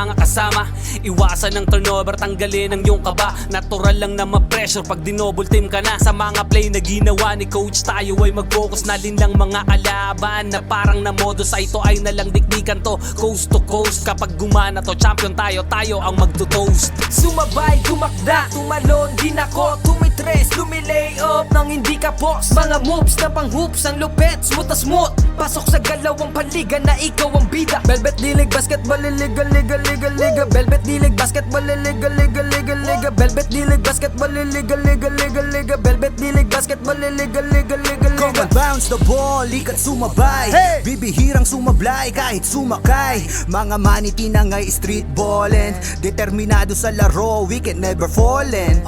mga kasama. Iwasan ng turnover, tanggalin ang iyong kaba. Natural lang na ma-pressure pag dinouble team ka na. Sa mga play na ginawa ni coach, tayo ay mag-focus na din lang mga kalaban na parang na modus. Ito ay nalang dikdikan to, coast to coast. Kapag gumana to, champion tayo, tayo ang magto-toast. Sumabay, tumakda, tumalon, din ako tumitres, lumilay up nang hindi ka boss. Mga moves na pang hoops, ang lupet, smooth na smooth. Pasok sa galawang paliga na ikaw ang bida. Velvet Dilig, basketball, liga, liga, liga, liga. Velvet Dilig, basketball, liga, liga, liga, liga. Velvet Dilig, basketball, liga, liga, liga, liga. Velvet Dilig, basketball, liga, liga, liga, liga. Come and bounce the ball, likat sumabay. Bibihirang sumablay kahit sumakay. Mga maniti na ngay street ballin', determinado sa laro, we can never fallen.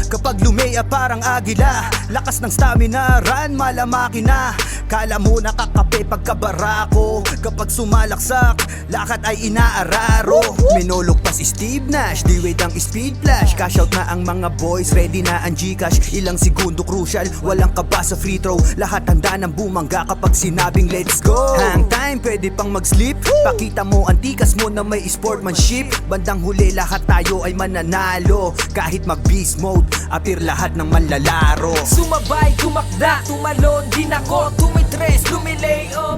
Kapag lumea parang agila, lakas ng stamina, run malamaki na. Kala mo nakakape pagkabarako, kapag sumalaksak, lakad ay inaararo. Minulog pa si Steve Nash, di wait ang speed flash. Cash out na ang mga boys, ready na ang Gcash. Ilang segundo crucial, walang kaba sa free throw. Lahat handa ng bumangga kapag sinabing let's go. Hang time, pwede pang mag-sleep. Pakita mo ang tikas mo na may sportsmanship. Bandang huli lahat tayo ay mananalo. Kahit mag-beast mode, appear lahat ng manlalaro. Sumabay, tumakda, tumalon, din ako tumitres, lumilay up.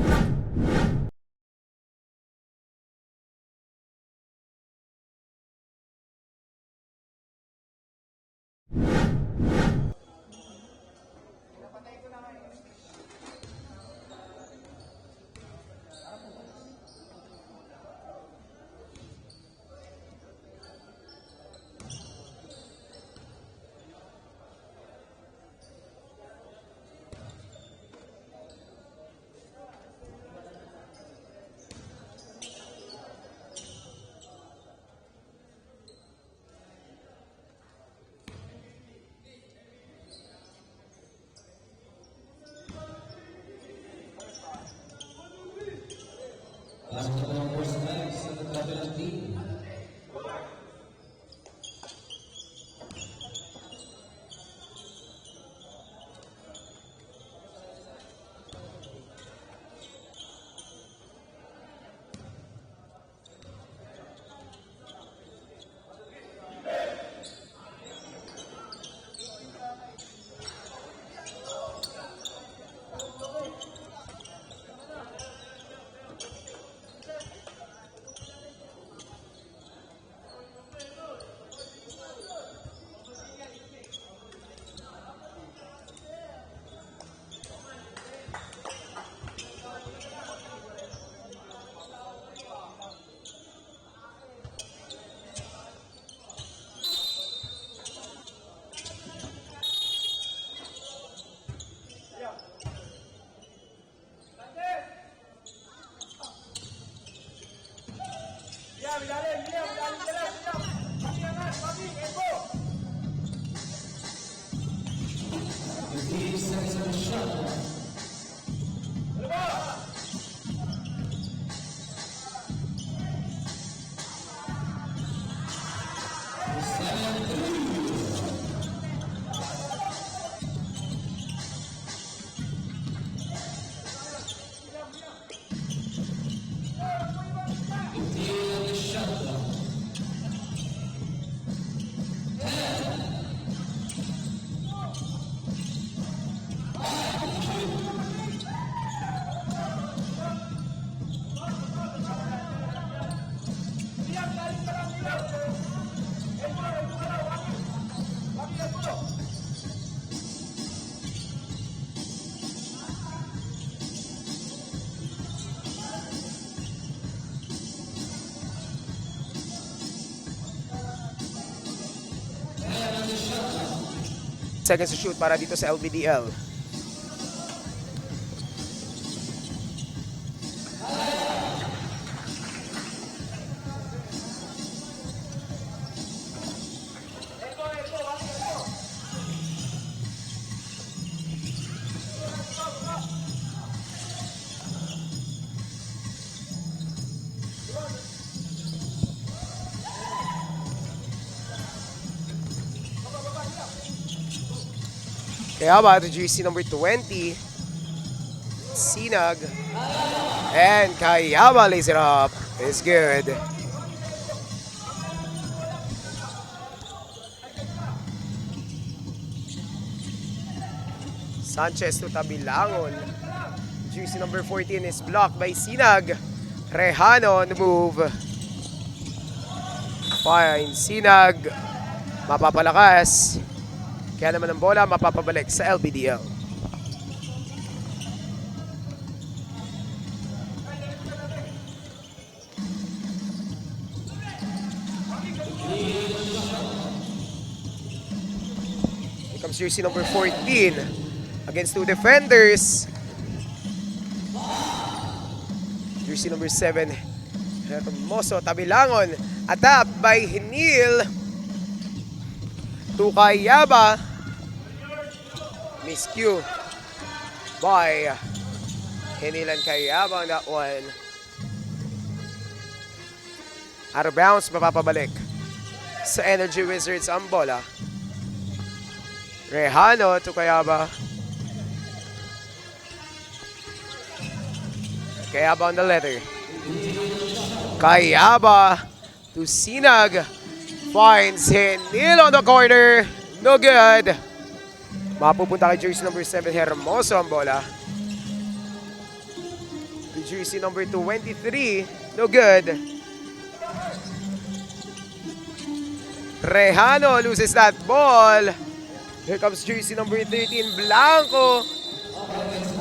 Seconds to shoot para dito sa LBDL. Kaya ba, the GC number 20, Sinag, and Kayaba lays it up. It's good. Sanchez to Tabilangon. Jersey number 14 is blocked by Sinag. Rejano on the move. Fine, Sinag. Mapapalakas. Kaya naman ang bola mapapabalik sa LBDL. Here comes jersey number 14 against two defenders. Jersey number 7, Hermoso Tabilangon. Attacked by Hinil. To Kayaba. Miscue by Hinil and Kayaba on that one. Out of bounds, mapapabalik sa Energy Wizards ang bola. Rejano to Kayaba. Kayaba on the letter. Kayaba to Sinag. Finds Hinil on the corner. No good. Mapupunta kay jersey number 7, Hermoso ang bola. To jersey number 23. No good. Rejano loses that ball. Here comes jersey number 13, Blanco.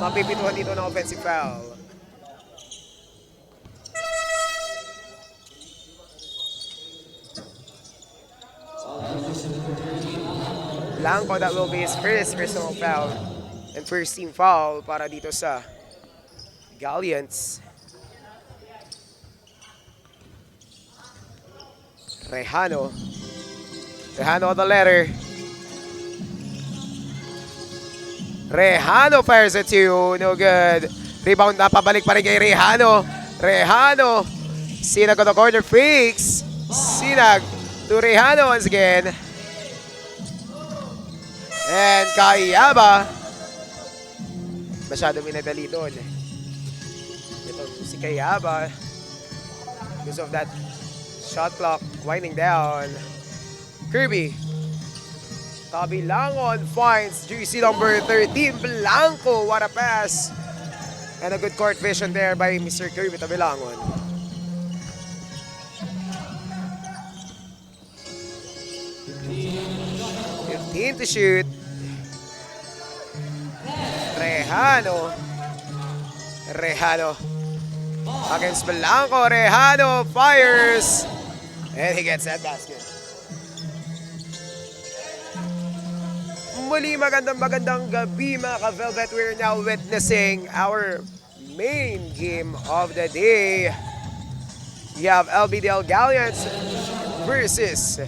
Mapipituhan dito ng offensive foul. Blanco, that will be his first personal foul and first team foul para dito sa Galleons. Rejano. Rejano on the letter. Rejano fires at two. No good. Rebound na pabalik pa rin kay Rejano. Rejano. Sinag on the corner. Fakes. Sinag to Rejano once again. And Kayaba. Masyado minadali doon. Ito si Kayaba. Because of that shot clock winding down. Kirby. Tabilangon finds jersey number 13, Blanco. What a pass. And a good court vision there by Mr. Kirby Tabilangon. Team to shoot. Rejano. Rejano. Against Blanco. Rejano fires. And he gets that basket. Muli magandang gabi mga ka-Velvet. We're now witnessing our main game of the day. We have LBDL Galleons versus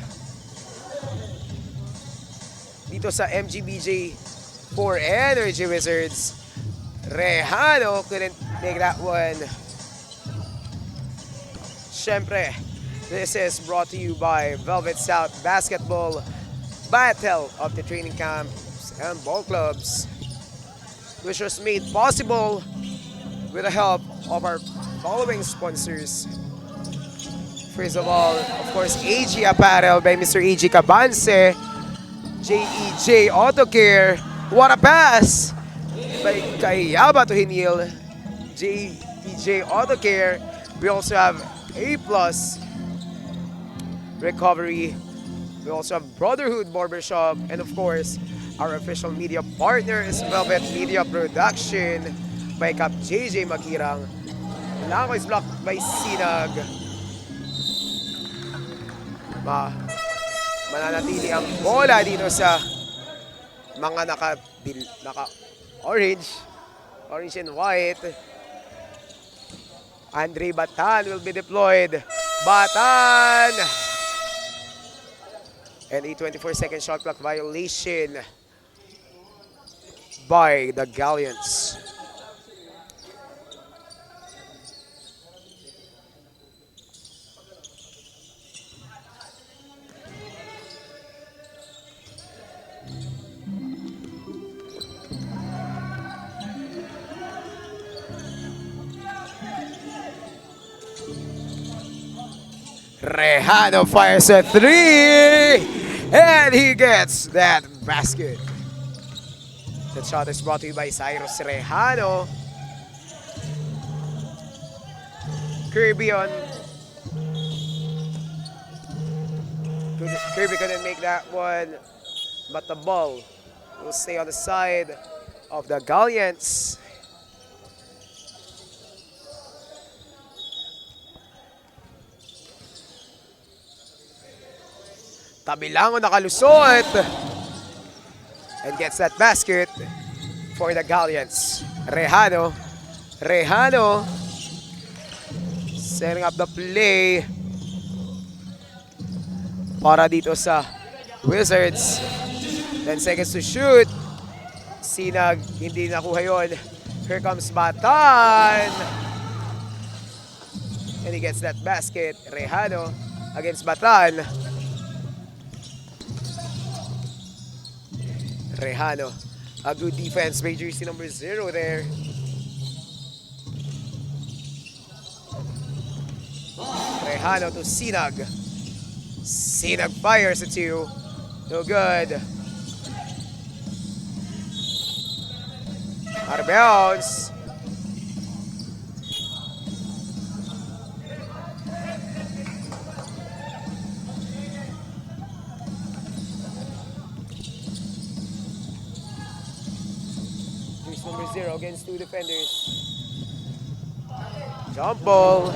dito sa MGBJ for Energy Wizards. Rejano couldn't make that one. Syempre, this is brought to you by Velvet South Basketball, Battle of the training camps and ball clubs, which was made possible with the help of our following sponsors. First of all, of course, AG Apparel by Mr. AG Cabanse, JEJ Auto Care. What a pass by Kayaba to Hinil, JEJ Auto Care. We also have A+ Recovery. We also have Brotherhood Barbershop, and of course, our official media partner is Velvet Media Production by Cap JJ Magirang. Blanco is blocked by Sinag. Mananatili ang bola dito sa mga naka-orange and white. Andre Batan will be deployed. Batan! And a 24-second shot clock violation by the Galleons. Rejano fires a three, and he gets that basket. That shot is brought to you by Cyrus Rejano. Kirby on. Kirby couldn't make that one, but the ball will stay on the side of the Galliants. Tabilango nakalusot and gets that basket for the Galliants. Rejano setting up the play para dito sa Wizards. 10 seconds to shoot. Sinag, hindi nakuha yun. Here comes Batan. And he gets that basket. Rejano against Batan. Rejano, a good defense by jersey number 0 there. Rejano to Sinag. Sinag fires at 2. No good. Out of bounds. Jersey number 0 against 2 defenders. Jump ball.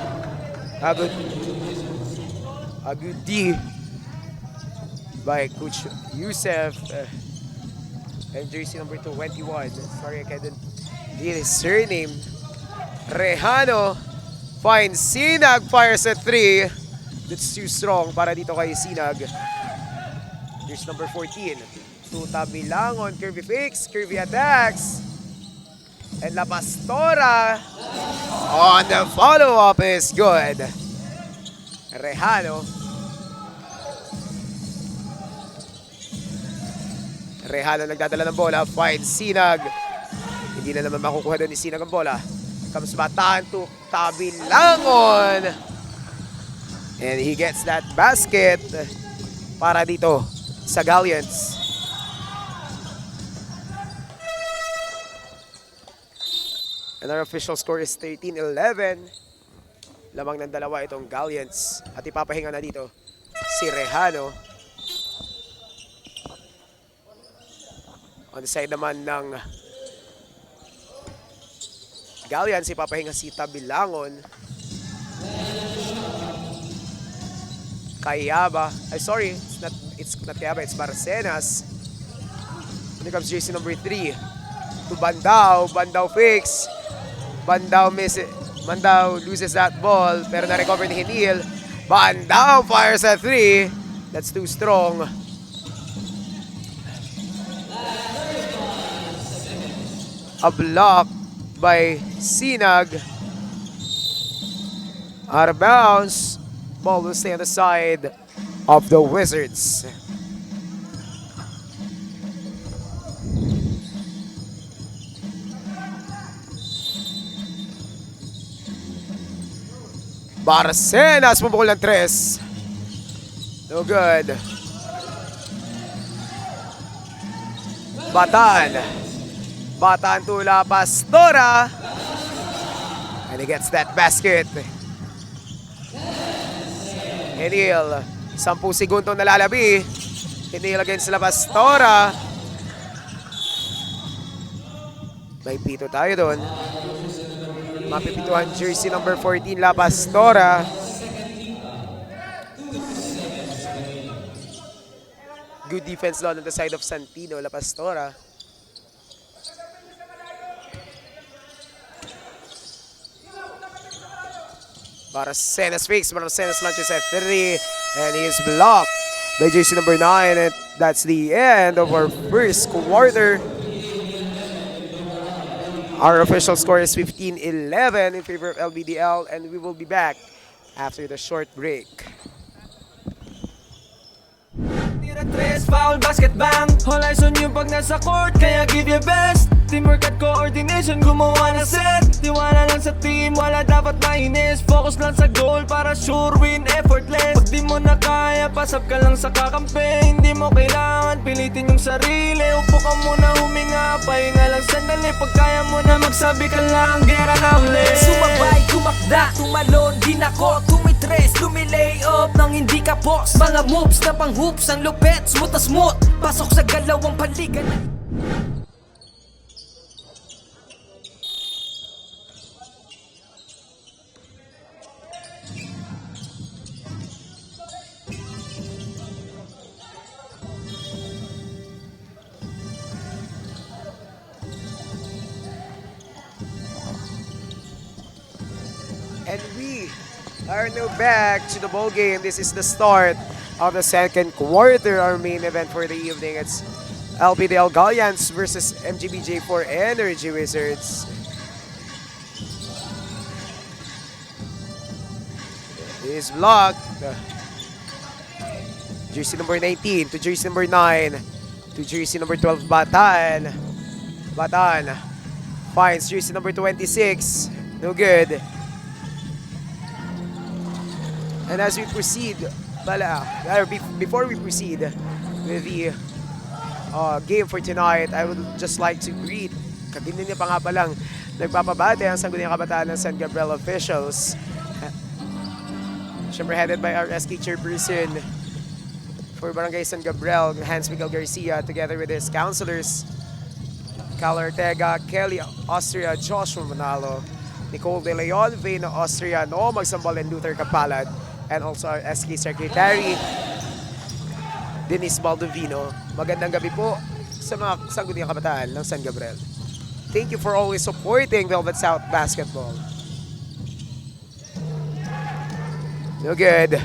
A good D by Coach Youssef. And jersey number 21. Sorry, I couldn't read his surname. Rejano finds Sinag, fires at 3. That's too strong para dito kay Sinag. Jersey number 14. To Tabilangon, Kirby fakes, Kirby attacks. And La Pastora on the follow-up is good. Rejano nagdadala ng bola, finds Sinag. Hindi na naman makukuha doon ni Sinag ang bola. Comes Batan to Tabilangon. And he gets that basket para dito sa Galliants. And our official score is 13-11. Lamang ng dalawa itong Galliants. At ipapahinga na dito si Rejano. On the side naman ng Galliants, ipapahinga si Tabilangon. Kayaba. It's not Kayaba, it's Barcenas. Here comes jersey number 3. To Bandao. Bandao fakes. Bandao loses that ball, pero na-recover ni Hinil. Bandao fires at 3. That's too strong. A block by Sinag. Out of bounds. Ball will stay on the side of the Wizards. Barcenas pumukol ng 3. No good. Batan to La Pastora. And he gets that basket. Hinil. 10 segundo nalalabi. Hinil against La Pastora. May pito tayo doon. Mapipituhan jersey number 14, La Pastora. Good defense doon on the side of Santino, La Pastora. Barcenas fakes, Barcenas launches at 3, and he is blocked by jersey number 9, and that's the end of our first quarter. Our official score is 15-11 in favor of LBDL, and we will be back after the short break. Tira 3, foul, basket, bang. All eyes on you pag nasa court, kaya give your best. Teamwork at coordination, gumawa na set. Tiwala lang sa team, wala dapat mainis. Focus lang sa goal para sure win, effortless. Pag di mo na kaya, pasap ka lang sa kakampi. Hindi mo kailangan pilitin yung sarili. Upo ka muna, huminga, pahinga lang sandali. Pag kaya mo na magsabi ka lang, get out late. Sumabay, tumakda, tumalon, din ako tumitres, lumilay up nang hindi ka boss. Mga moves na pang hoops, ang lupet, smooth na smooth. Pasok sa galawang paligan. And we are now back to the ball game. This is the start of the second quarter. Our main event for the evening. It's LPDL Gallians versus MGBJ for Energy Wizards. Is blocked. Jersey number 19 to jersey number 9 to jersey number 12 Batan. Batan finds jersey number 26. No good. And as we proceed, before we proceed with the game for tonight, I would just like to greet, kanina pa nga palang nagpapabate ang Sangguniang Kabataan ng San Gabriel officials. Siyempre headed by our SK chairperson for Barangay San Gabriel, Hans Miguel Garcia, together with his counselors, Cal Ortega, Kelly Austria, Joshua Manalo, Nicole De Leon, Vena Austria, Noah Magsambal, and Luther Kapalad. And also our SK Secretary, Denise Baldovino. Magandang gabi po sa mga Sangguniang Kabataan ng San Gabriel. Thank you for always supporting Velvet South Basketball. No good.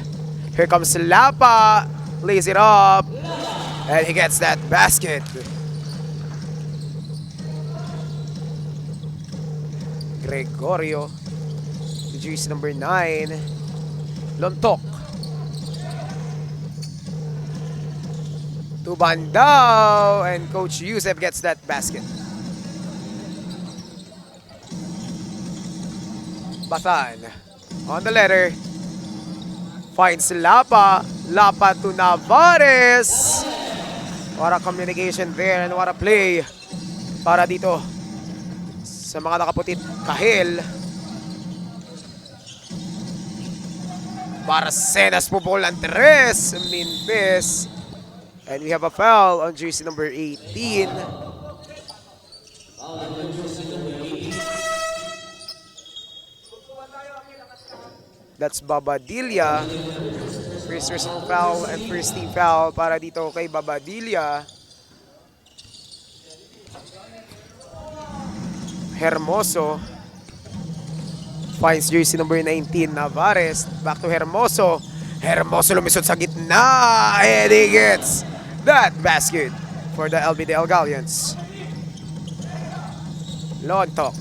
Here comes Lapa. Lays it up. And he gets that basket. Gregorio. The jersey number 9. Lontok. To Bandao, and Coach Yusef gets that basket. Batan on the letter. Finds Lapa. Lapa to Navarez. What a communication there and what a play para dito sa mga nakaputit. Kahil Baracenas po ball ang tres. Minpes. And we have a foul on jersey number 18. That's Babadilla. First personal foul and first team foul para dito kay Babadilla. Hermoso finds jersey number 19, Navarez. Back to Hermoso. Hermoso lumisod sa gitna. And he gets that basket for the LBDL Gallians. Lontok.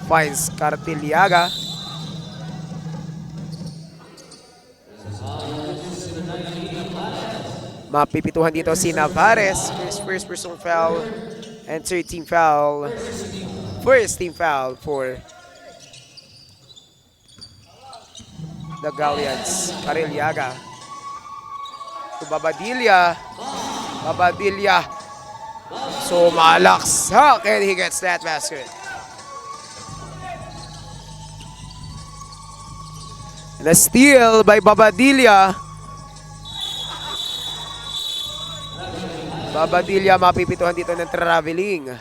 Finds Cartiliaga. Mapipituhan dito si Navarez. First personal foul and third team foul. First team foul for the Gallians. Cartiliaga. To Babadilla. Babadilla. So malaksak and he gets that basket. And a steal by Babadilla. Babadilla mapipituhan dito ng traveling.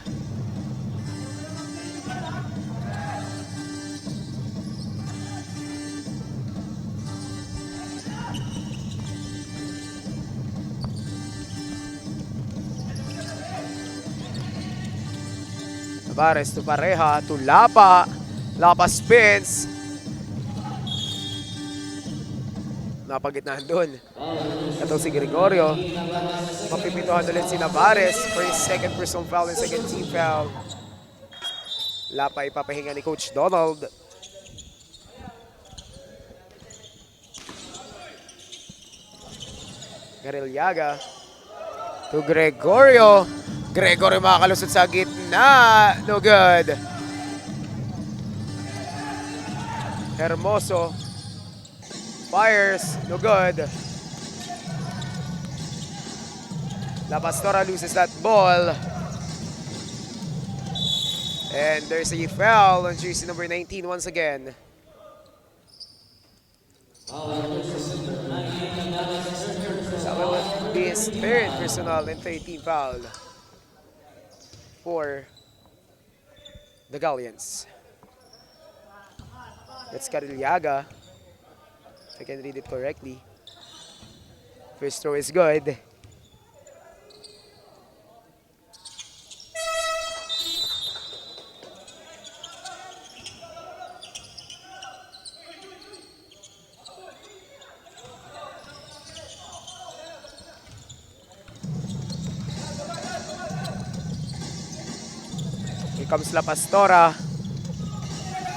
Navarez to Pareja to Lapa. Lapa spins. Napagitnahan doon. Ito si Gregorio. Mapipituhan ulit si Navarez for his second personal foul and second team foul. Lapa ipapahinga ni Coach Donald. Cartiliaga to Gregorio. Gregorio makakalusot sa gitna. No good. Hermoso Fires, no good. La Pastora loses that ball. And there's a foul on jersey number 19 once again. That will be his third personal and 13 foul for the Galleons. That's Cariliaga, if I can read it correctly. First throw is good. Here comes La Pastora.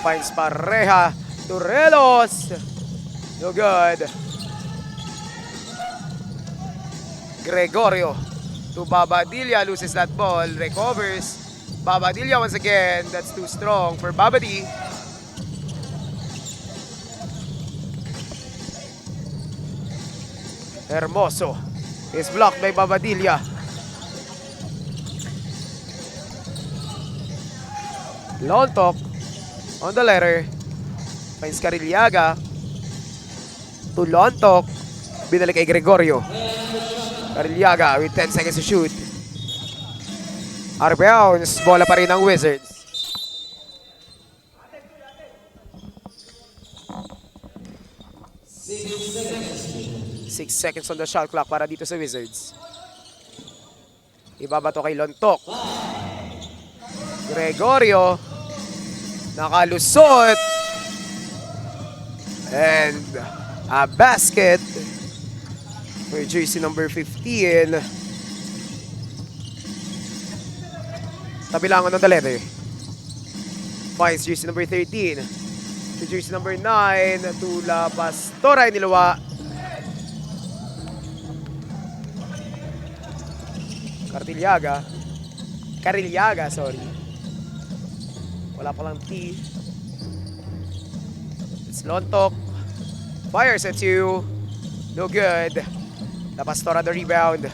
Finds Pareja. Turelos. No good. Gregorio to Babadilla. Loses that ball. Recovers. Babadilla once again. That's too strong for Babadi. Hermoso is blocked by Babadilla. Lontok on the letter. Finds Cariliaga. To Lontok. Binalik kay Gregorio. Cariliaga with 10 seconds to shoot. Out of bounds. Bola pa rin ng Wizards. Six seconds on the shot clock para dito sa Wizards. Ibabato kay Lontok. Gregorio. Nakalusot. And a basket for jersey number 15. Tabilangan ng letter. Finds jersey number 13. To jersey number 9. To La Pastora Inilawa. Cariliaga, sorry. Wala palang T. It's Lontok. Fires at 2. No good. La Pastora the rebound.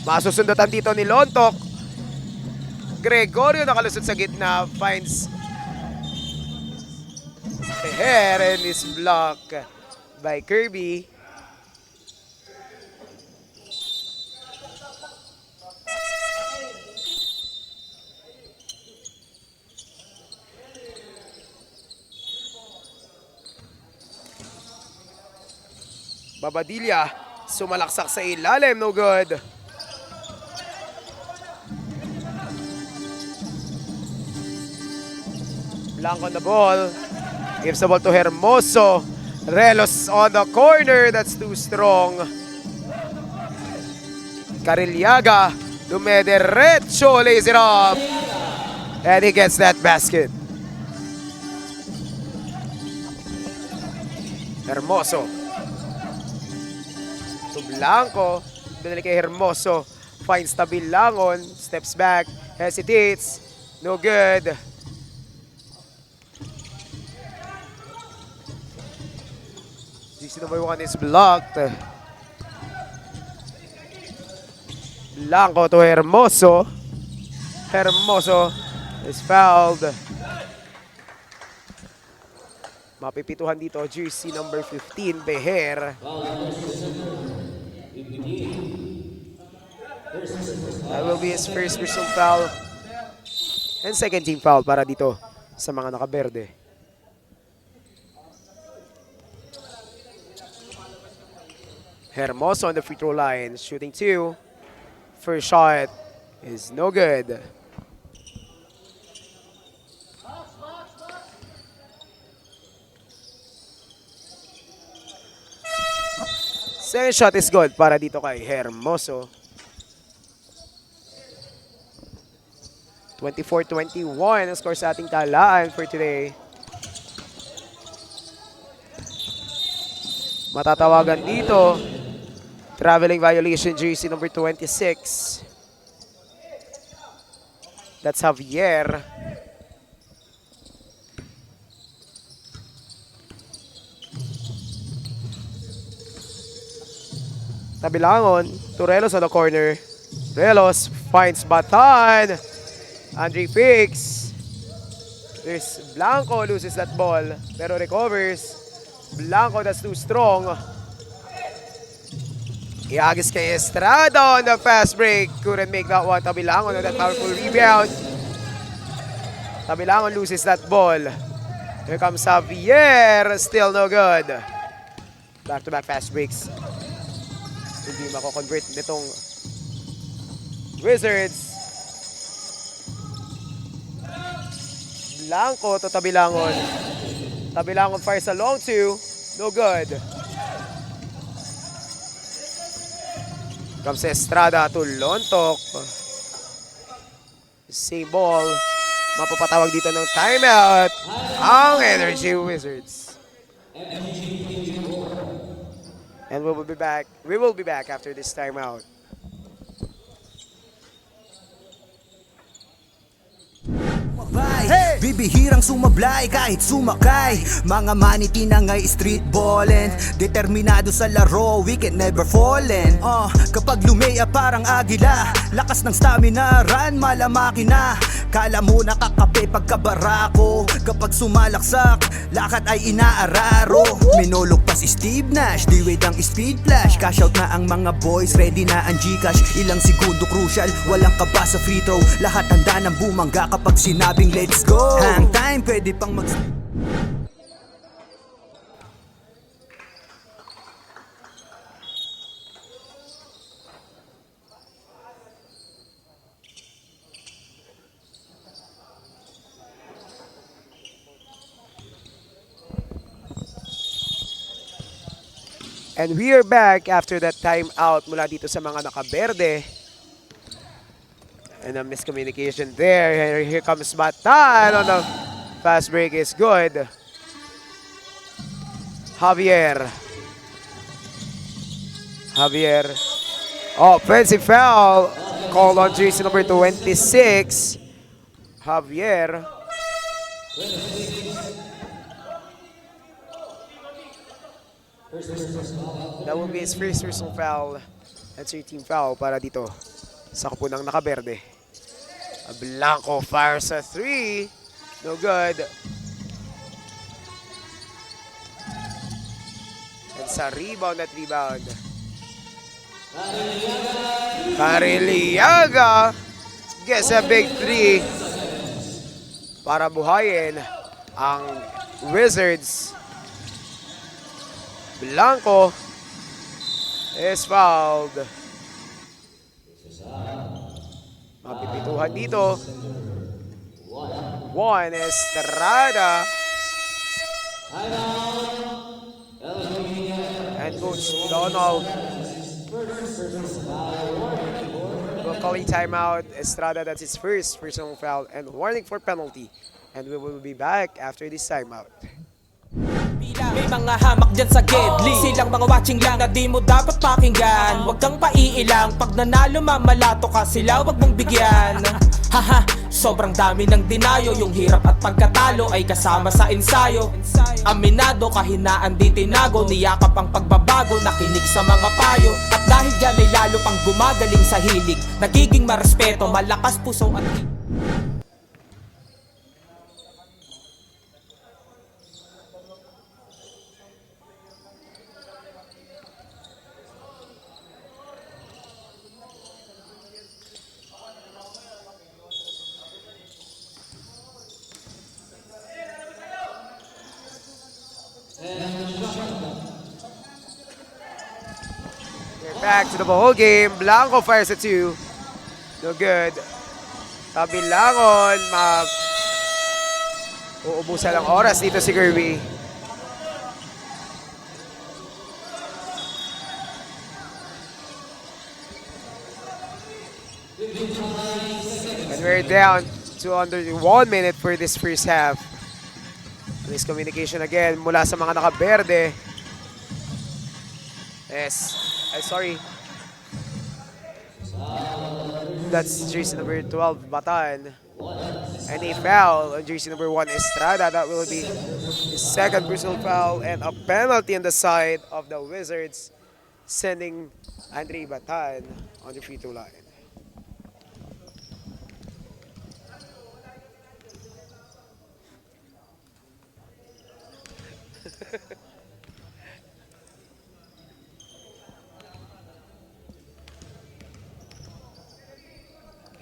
Masusundutan dito ni Lontok. Gregorio nakalusot sa gitna. Finds Teher and is blocked by Kirby. Babadilla, sumalaksak sa ilalim, no good. Blanco on the ball, gives the ball to Hermoso. Relos on the corner, that's too strong. Cariliaga, dumediretso, lays it up. And he gets that basket. Hermoso. To Blanco, binalik kay Hermoso, finds Tabilangon, steps back, hesitates, no good. GC number 1 is blocked. Blanco to Hermoso. Hermoso is fouled. Mapipituhan dito, jersey number 15, Beher. That will be his first personal foul and second team foul para dito sa mga nakaberde. Hermoso on the free throw line, shooting 2. First shot is no good. Second shot is good para dito kay Hermoso. 24-21 ang score sa ating talaan for today. Matatawagan dito. Traveling violation, jersey number 26. That's Javier. Tabilangon, Turelos on the corner. Turelos finds Batan. Andre Fix. There's Blanco, loses that ball, pero recovers. Blanco, that's too strong. Iagis kay Estrada on the fast break. Couldn't make that one. Tabilangon on that powerful rebound. Tabilangon loses that ball. Here comes Javier. Still no good. Back-to-back fast breaks. Hindi mako-convert nitong Wizards. Blanco to Tabilangon. Tabilangon fires a long two. No good. Comes Estrada to Lontok. Same ball. Mapapatawag dito ng timeout ang Energy Wizards. And we will be back. We will be back after this timeout. Hey! Bibihirang sumablay kahit sumakay. Mga maniti na ngay street ballin'. Determinado sa laro, we can never fallin'. Kapag lumea parang agila, lakas ng stamina, run malamaki na. Kala mo nakakape pagkabarako. Kapag sumalaksak, lakad ay inaararo. Minulog pa si Steve Nash, di wait ang speed flash. Cash out na ang mga boys, ready na ang Gcash. Ilang segundo crucial, walang kaba sa free throw. Lahat handa ng bumangga kapag sinabing let's go. Hang time, pwede pang mag... And we are back after that timeout mula dito sa mga nakaberde. And a miscommunication there. Here comes Batan on the fast break is good. Javier. Offensive foul. Called on jersey number 26. Javier. That will be his first personal foul. That's your team foul para dito sa kapunang nakaberde. Blanco fires a 3. No good. And sa rebound at rebound. Cariliaga gets a big 3 para buhayin ang Wizards. Blanco is fouled. Mapipituhan dito. One Estrada. And Coach Donald will call a timeout. Estrada, that's his first personal foul and warning for penalty. And we will be back after this timeout. May mga hamak dyan sa Gedli. Silang mga watching lang na di mo dapat pakinggan. Huwag kang paiilang, pag nanalo mamalato ka sila, huwag mong bigyan. Haha, sobrang dami ng dinayo. Yung hirap at pagkatalo ay kasama sa ensayo. Aminado, kahinaan di tinago. Niyakap ang pagbabago, nakinig sa mga payo. At dahil dyan ay lalo pang gumagaling sa hilig. Nagiging marespeto, malakas puso at Back to the ball game. Blanco fires a 2. No good. Tabilangon. Uubusan ang oras dito si Kirby. And we're down to under 1 minute for this first half. Miscommunication again mula sa mga nakaberde. Yes. Sorry. That's jersey number 12, Batan. And a foul on jersey number 1, Estrada. That will be his second personal foul and a penalty on the side of the Wizards. sending Andre Batan on the free throw line.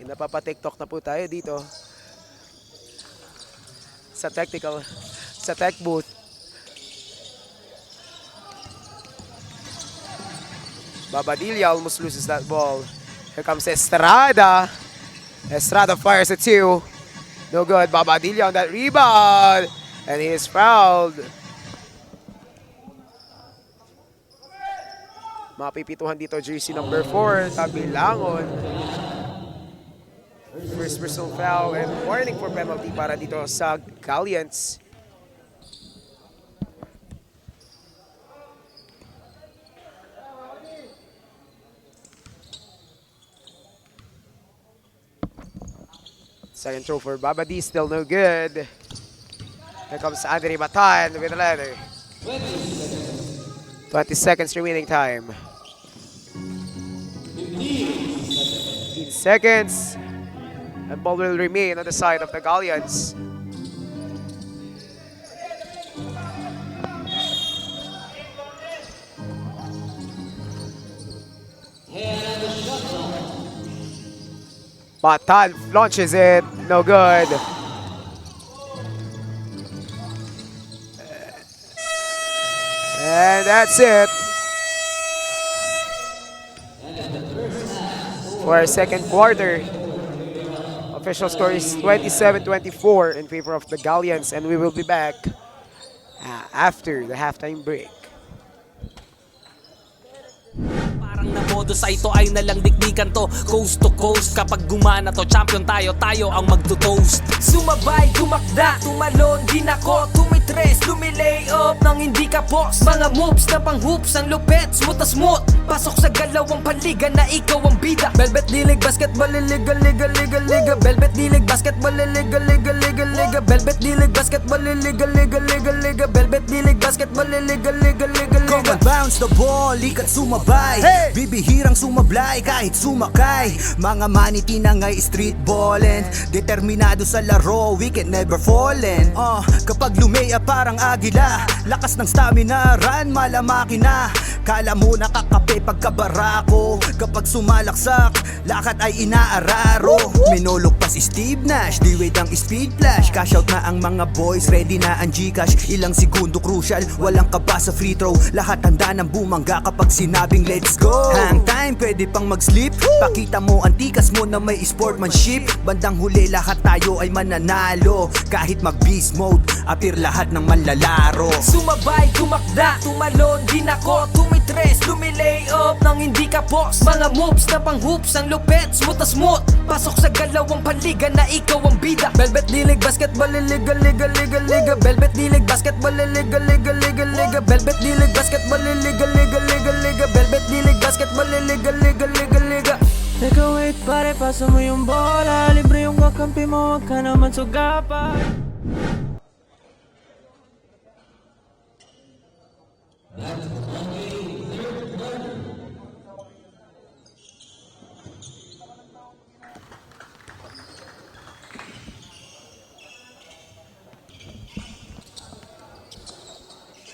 Napapa-TikTok na po tayo dito sa tech booth. Babadilla almost loses that ball. Here comes Estrada. Estrada fires a 2. No good. Babadilla on that rebound. And he is fouled. Mapipituhan dito jersey number 4, Tabilangon. First personal foul and warning for penalty para dito sa Galleons. Second throw for Babadi, still no good. Here comes Andre Batan with a letter. 20 seconds remaining time. 15 seconds. And ball will remain on the side of the Galleons. Batan launches it, no good. And that's it. For our second quarter. Official score is 27-24 in favor of the Galleons, and we will be back after the halftime break. Parang na modo sa ito ay nalang dikdikan to. Coast to coast, kapag gumana to, champion tayo, tayo ang magto-toast. Sumabay, tumakda, tumalon, di nako, tumitres, lumilay up nang hindi ka post. Mga moves na pang hoops, ang lupet, smooth na smooth. Pasok sa galawang panliga na ikaw ang bida. Velvet Dilig Basketball, liga, liga, liga, liga. Velvet Dilig Basketball, liga, liga, liga, liga. Velvet Dilig Basketball, liga, liga, liga, liga. Velvet Dilig Basketball, liga, liga, liga, Come liga. and bounce the ball, ikat sumabay. Bibihirang sumablay kahit sumakay. Mga maniti na ngay street ballin'. Determinado sa laro, we can never fallin'. Kapag lumea parang agila, lakas ng stamina, run malamaki na. Kala mo nakakape pagkabarako. Kapag sumalaksak, lakad ay inaararo. Minulog pa si Steve Nash, D-Wade ang speed flash. Cash out na ang mga boys, ready na ang Gcash. Ilang segundo crucial, walang kaba sa free throw. Lahat handa ng bumangga kapag sinabing let's go. Hang time, pwede pang mag-sleep. Pakita mo ang tikas mo na may sportsmanship. Bandang huli lahat tayo ay mananalo. Kahit mag-beast mode, appear lahat ng manlalaro. Sumabay, tumakda, tumalon, di nako, tumitres, lumilay up nang hindi ka post. Mga moves na pang hoops, ang lupet, smooth na smooth. Pasok sa galawang panliga na ikaw ang bida. Velvet Dilig Basketball, liga, liga, liga, liga. Velvet Dilig Basketball, liga, liga, liga, liga. Velvet Dilig Basketball, liga, liga, liga, liga. Velvet Dilig Basketball, liga, liga, liga, liga. Teka wait pare, pasa mo yung bola. Libre yung kakampi mo, wag ka naman sugapay.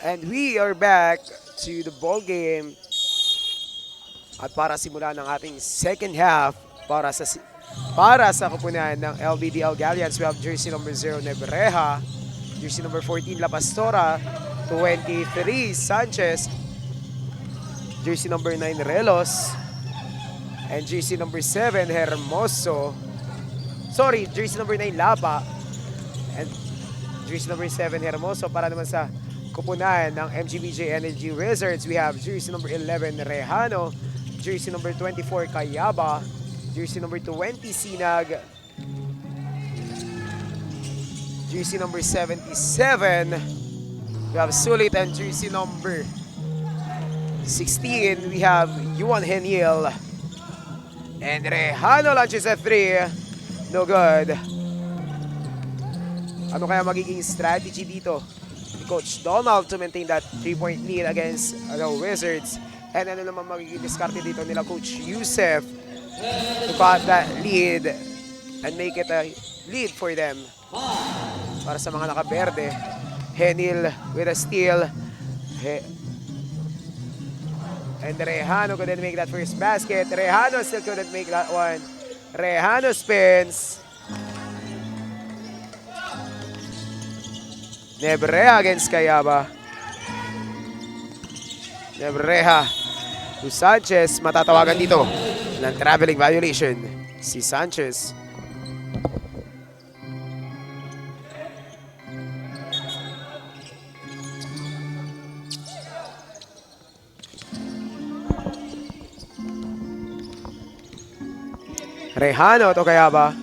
And we are back to the ball game. At para simulan ng ating second half para sa kupunan ng LBDL Galleons, we have jersey number 0 Nebreja, jersey number 14 La Pastora, 23 Sanchez, jersey number 9 Relos, and jersey number 7 Hermoso. Sorry, jersey number 9 Lapa, and jersey number 7 Hermoso. Para naman sa kupunan ng MGBJ Energy Wizards, we have jersey number 11 Rejano, jersey number 24 Cayaba, jersey number 20 Sinag, jersey number 77 we have Sulit, and jersey number 16 we have Yuan Heniel. And Rejano launches a 3, no good. Ano kaya magiging strategy dito ni Coach Donald to maintain that 3-point lead against the Wizards? And ano naman magiging diskarte dito nila Coach Yusef to cut that lead and make it a lead for them. Para sa mga nakaberde. Henil with a steal. And Rejano couldn't make that first basket. Rejano still couldn't make that one. Rejano spins. Nebreha against Cayaba. Nebreha to Sanchez. Matatawagan dito ng traveling violation. Si Sanchez. Rejano to Cayaba.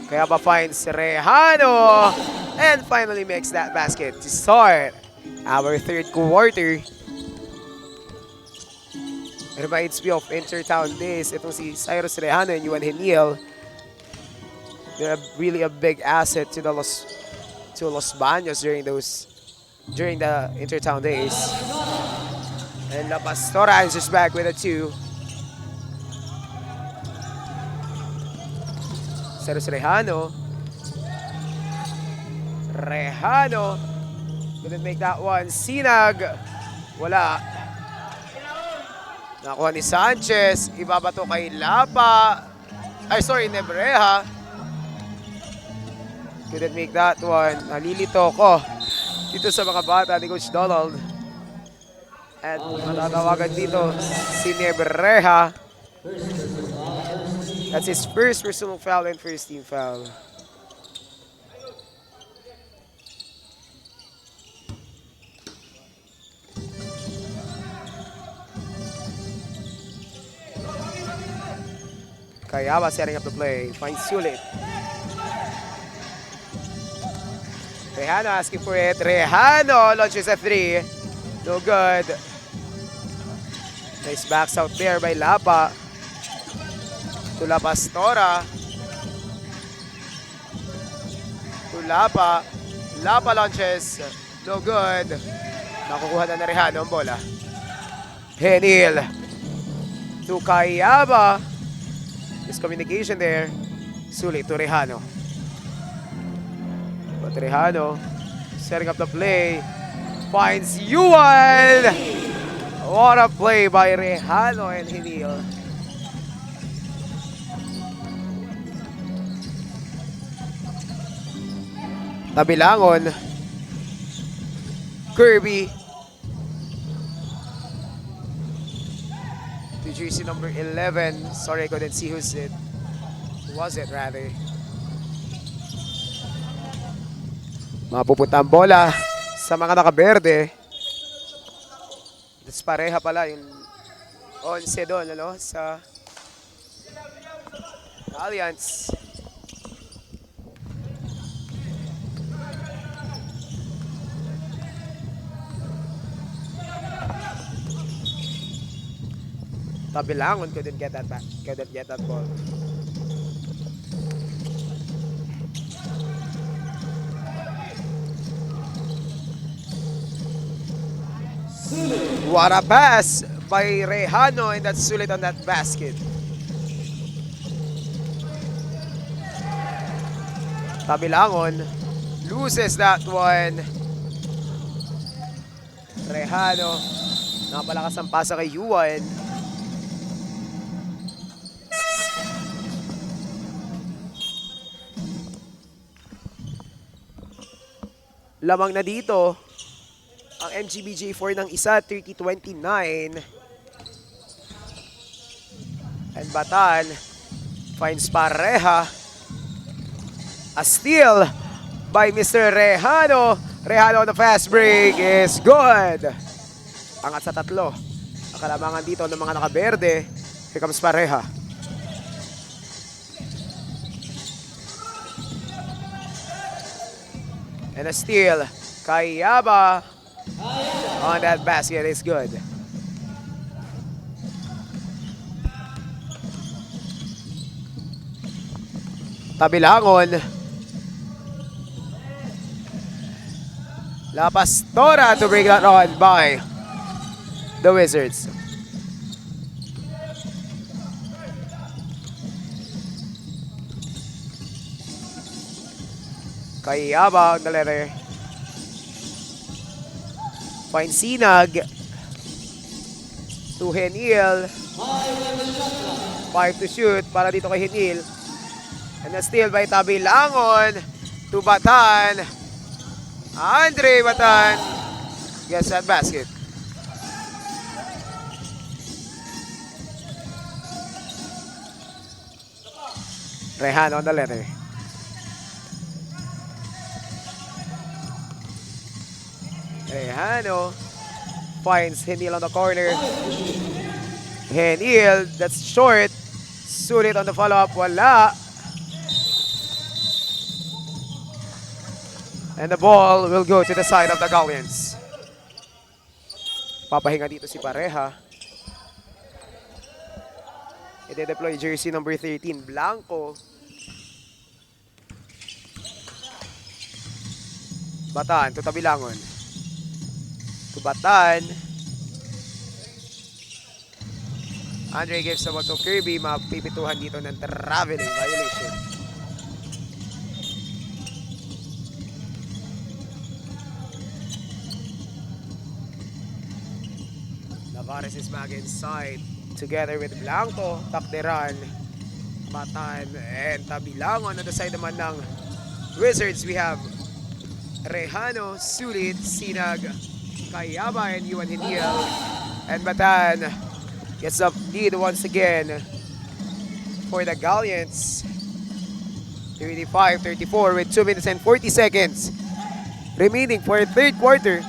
Cayaba finds Rejano and finally makes that basket to start our third quarter. Reminds me of Intertown days. Itong si Cyrus Rejano and Juan Henil. They're really a big asset to the Los Baños during the Intertown days. And La Pastora answers back with a 2. Cyrus Rejano. Rejano. Couldn't make that one. Sinag. Wala. Nakuha ni Sanchez. Ibabato kay Lapa. Ay, sorry, Nebreha. Couldn't make that one. Nalilito ko dito sa mga bata ni Coach Donald. At matatawagan dito si Nebreha. That's his first personal foul and first team foul. Cayaba setting up the play. Finds Sulit. Rejano asking for it. Rejano launches a 3. No good. Nice backs out there by Lapa. To La Pastora. To Lapa. Lapa launches. No good. Nakukuha na Rejano ang bola. Henil. To Cayaba. Miscommunication there. Sulit to Rejano. But Rejano setting up the play. Finds Yuan. What a play by Rejano and Henil. Tabilangon. Kirby. To jersey number 11. Sorry, I couldn't see who was it rather. Mapupunta ang bola sa mga nakaberde. That's pareha pala yung 11 doon, ano, sa Alliance. Tabilangon couldn't get that back. Couldn't get that ball. What a pass by Rejano, and that's Sulit on that basket. Tabilangon loses that one. Rejano. Napalakas ang pasa kay Yuan. Lamang na dito ang MGBJ4 ng isa, 30-29. And Batan finds pareha. A steal by Mr. Rejano. Rejano on the fast break is good. Angat sa 3. Ang kalamangan dito ng mga nakaberde. Here comes pareha. And a steal. Cayaba on that basket is good. Tabilangon. La Pastora to bring that on by the Wizards. Kayaba on the letter. Finds Sinag. To Henil. 5 to shoot para dito kay Henil. And a steal by Tabilangon to Batan. Andre Batan gets that basket. Rehan on the letter. Rehano finds Henil on the corner. Henil, that's short. Sulit on the follow-up, wala. And the ball will go to the side of the Galleons. Papahinga dito si Pareha. I-deploy jersey number 13, Blanco. Batan to Tabilangon. To Batan. Andre gives the ball to Kirby. Mapipituhan dito ng traveling violation. Navarez is back inside. Together with Blanco, Takderan, Batan, and Tabilangon. On the side naman ng Wizards, we have Rehano, Sulit, Sinag, Kayaba, and Yuan Henil. And Batan gets up lead once again for the Galleons. 35-34 with 2 minutes and 40 seconds remaining for the third quarter.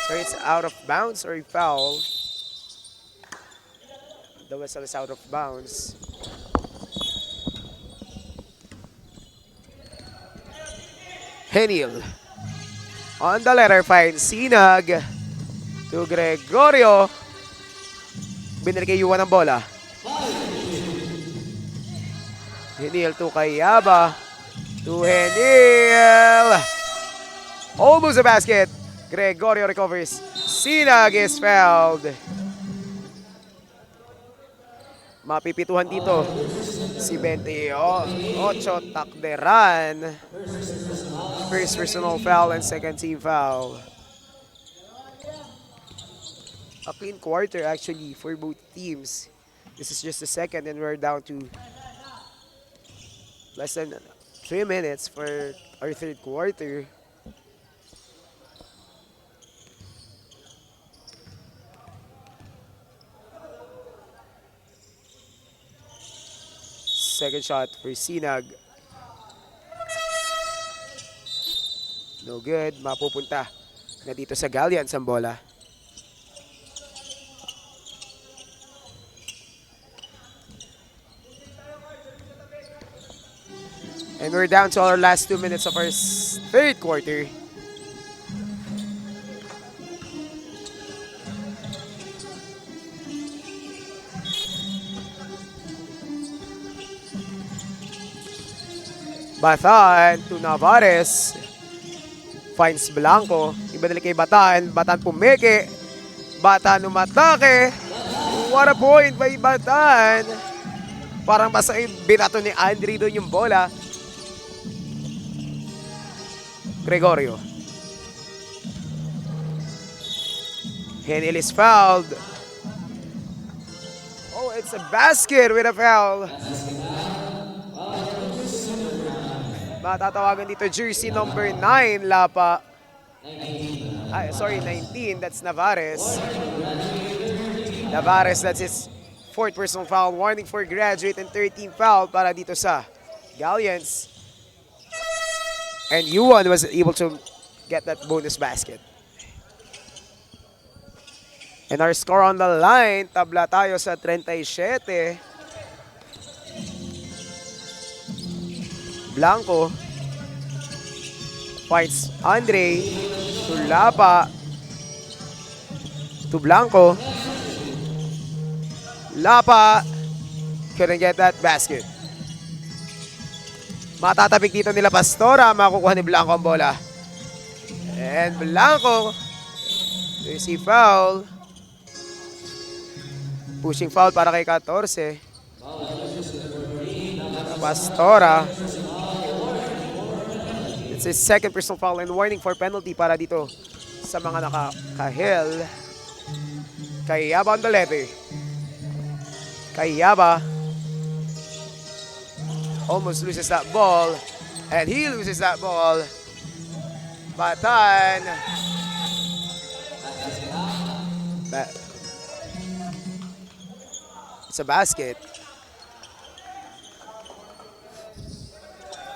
So it's out of bounds or a foul. The whistle is out of bounds. Henil on the letter finds Sinag to Gregorio. Binili kay Yuan ang bola. Henil to Kayaba. To Henil. Almost a basket. Gregorio recovers. Sinag is fouled. Mapipituhan dito si 28 Takderan. First personal foul and second team foul. A clean quarter actually for both teams. This is just the second and we're down to less than 3 minutes for our third quarter. Second shot for Sinag. No good. Mapupunta na dito sa Galleons ang bola. And we're down to our last 2 minutes of our third quarter. Batan to Navarez. Finds Blanco. Ibadali kay Batan. Batan pumeke. Batan umatake. What a point by Batan. Parang basta binato ni Andre doon yung bola. Gregorio. Henil is fouled. Oh, it's a basket with a foul. Matatawagan dito jersey number 9, Lapa. Ay, sorry, 19. That's Navarez. Navarez, that's his 4th personal foul. Warning for graduate and 13th foul para dito sa Galleons. And Yuan was able to get that bonus basket. And our score on the line, tabla tayo sa 37. Blanco finds Andre to Lapa. to Blanco. Lapa couldn't get that basket. Matatabik dito nila Pastora, makukuha ni Blanco ang bola. And Blanco, receive foul. Pushing foul para kay 14. Pastora. It's his second personal foul and warning for penalty para dito sa mga nakakahil. Kay Yaba on the levy. Kay Yaba almost loses that ball. And he loses that ball. Batan. It's a basket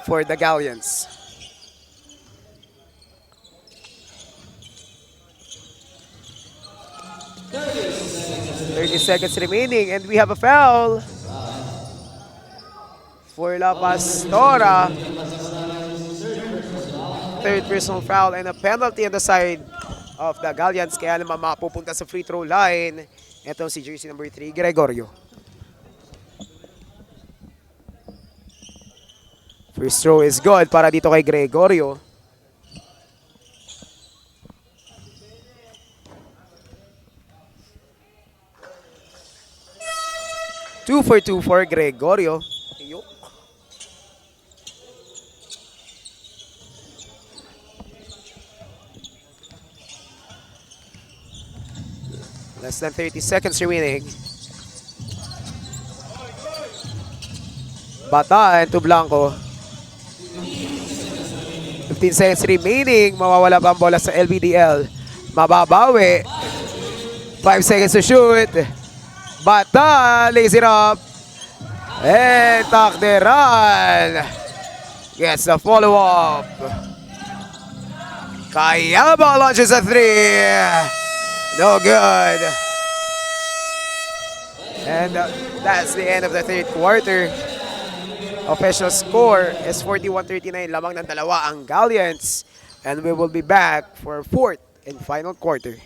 for the Galleons. Seconds remaining and we have a foul for La Pastora. Third personal foul and a penalty on the side of the Galleons. Kaya naman mapupunta sa free throw line. Ito si jersey number 3, Gregorio. First throw is good para dito kay Gregorio. Two for Gregorio. Ayok. Less than 30 seconds remaining. Bataan to Blanco. 15 seconds remaining. Mawawala pa ang bola sa LBDL. Mababawi. 5 seconds to shoot. Bata lays it up. And Takderan gets the follow-up. Kayaba launches a 3. No good. And that's the end of the third quarter. Official score is 41-39. Lamang ng dalawa ang Galleons. And we will be back for fourth and final quarter.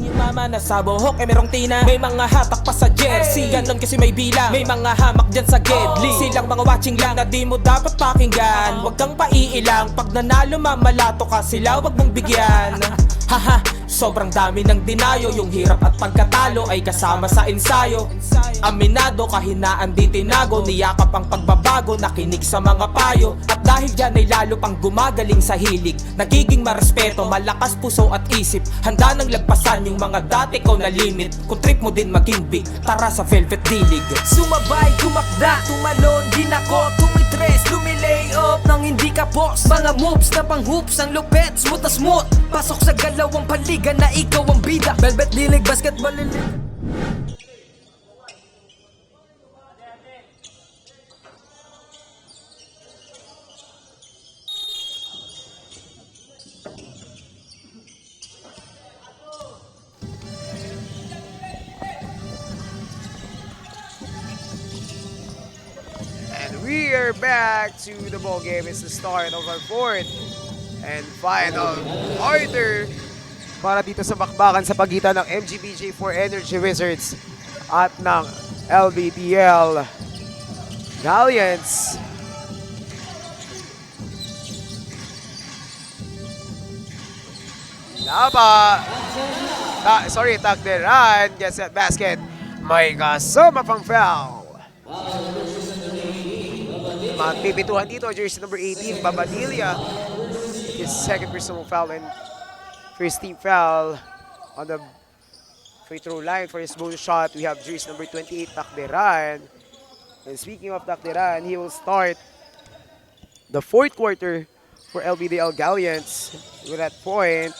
Yung mama na sa buhok ay merong tina. May mga hatak pa sa jersey, ganon kasi may bilang. May mga hamak dyan sa gedli. Silang mga watching lang na di mo dapat pakinggan. Huwag kang paiilang, pag nanalo mamalato ka sila, huwag mong bigyan. Haha, sobrang dami ng dinayo. Yung hirap at pagkatalo ay kasama sa ensayo. Aminado, kahinaan di tinago. Niyakap ang pagbabago, nakinig sa mga payo. At dahil dyan ay lalo pang gumagaling sa hilig. Nagiging marespeto, malakas puso at isip. Handa nang lagpasan yung mga dati ko na limit. Kung trip mo din maging big, tara sa Velvet D-League. Sumabay, tumakda, tumalon, din ako. Tumitres, lumilay up nang hindi ka boss. Mga moves na pang hoops, ang lupet, smooth na smooth. Pasok sa galawang paligan na ikaw ang bida. Velvet D-League, basketball league. We are back to the ball game. It's the start of our fourth and final quarter para dito sa bakbakan sa pagitan ng MGBJ4 Energy Wizards at ng LBDL Galleons. Laba. Takderan gets that basket. May kasama pang foul. Magpipituhan dito, jersey number 18, Babadilla. His second personal foul and first team foul on the free throw line for his bonus shot. We have jersey number 28, Takderan. And speaking of Takderan, he will start the fourth quarter for LBDL Galleons with that point.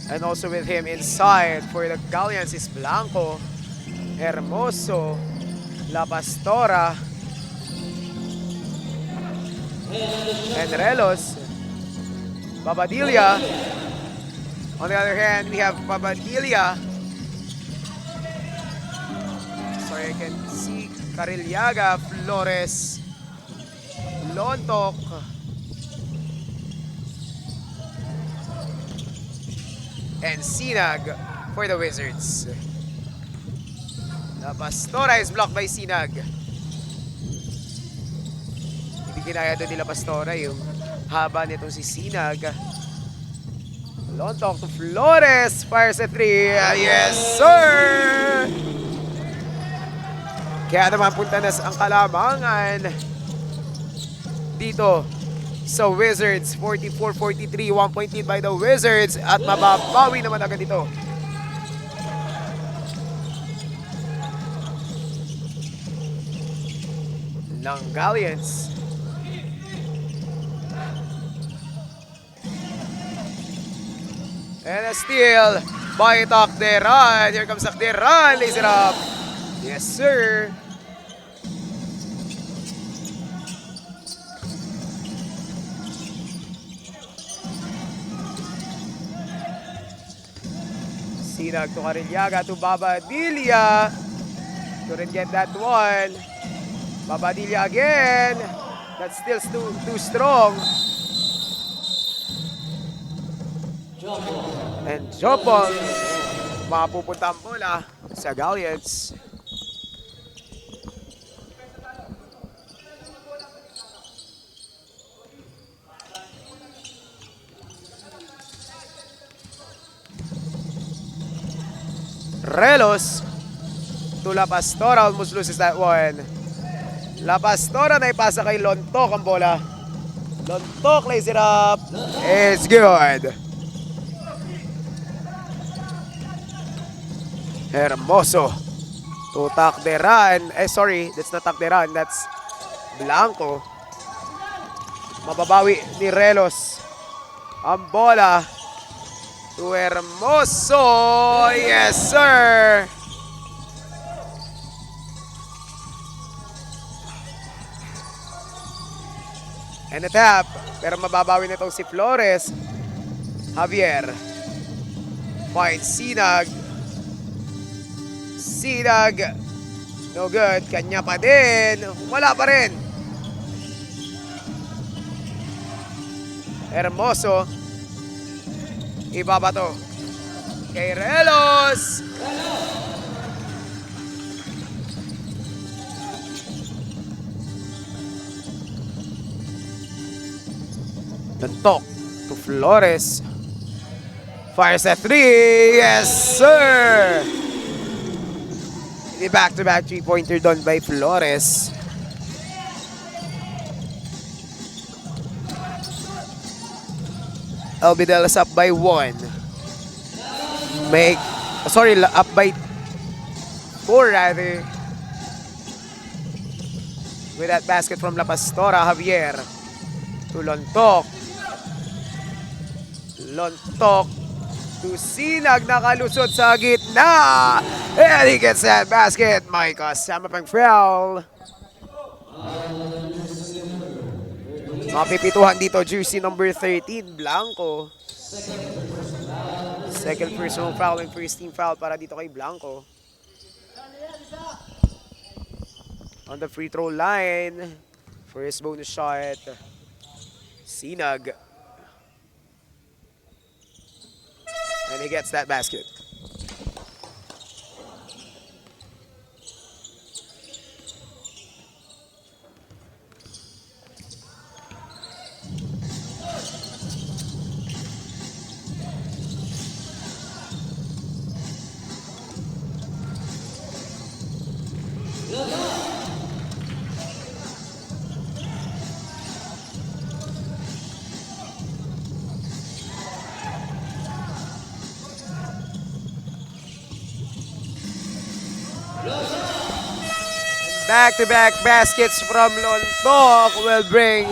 And also with him inside for the Galleons is Blanco, Hermoso, La Pastora, and Relos. Babadilla. On the other hand, we have Babadilla. Sorry, I can see Carilliaga, Flores, Lontok, and Sinag for the Wizards. La Pastora is blocked by Sinag. Hindi kinaya doon nila Pastora yung haba nitong si Sinag. Lontok to Flores. Fires a 3. Yes, sir! Kaya naman punta na ang kalamangan dito sa Wizards. 44-43. 1 point lead by the Wizards. At mababawi naman agad ito. Ng Galleons. And a steal by Takderan. Here comes Takderan. Lays it up. Yes, sir. Sinag to Carilyaga to Babadilla. Couldn't get that one. Babadilla again. That's still too strong. And Jopong, mapupunta ang bola sa Galleons. Relos to La Pastora, almost loses that one. La Pastora na ipasa kay Lontok ang bola. Lontok lays it up. It's good. Hermoso to Takderan. Sorry, that's not Takderan. That's Blanco. Mababawi ni Relos ang bola to Hermoso. Yes, sir. And a tap. Pero mababawi nitong si Flores. Javier finds Sinag. Sinag, no good, kanya pa din, wala pa rin. Hermoso, ibaba to kay Relos. Lantok to Flores, fires a 3, yes sir! The back-to-back three-pointer done by Flores. Albidel is up by 1. Up by 4 rather. With that basket from La Pastora, Javier to Lontok. Lontok to Sinag, nakalusot sa gitna. And he gets that basket. Micah sama pang foul. Mapipituhan dito, jersey number 13, Blanco. Second personal foul and first team foul para dito kay Blanco. On the free throw line, first bonus shot, Sinag. And he gets that basket. Back-to-back baskets from Lontok will bring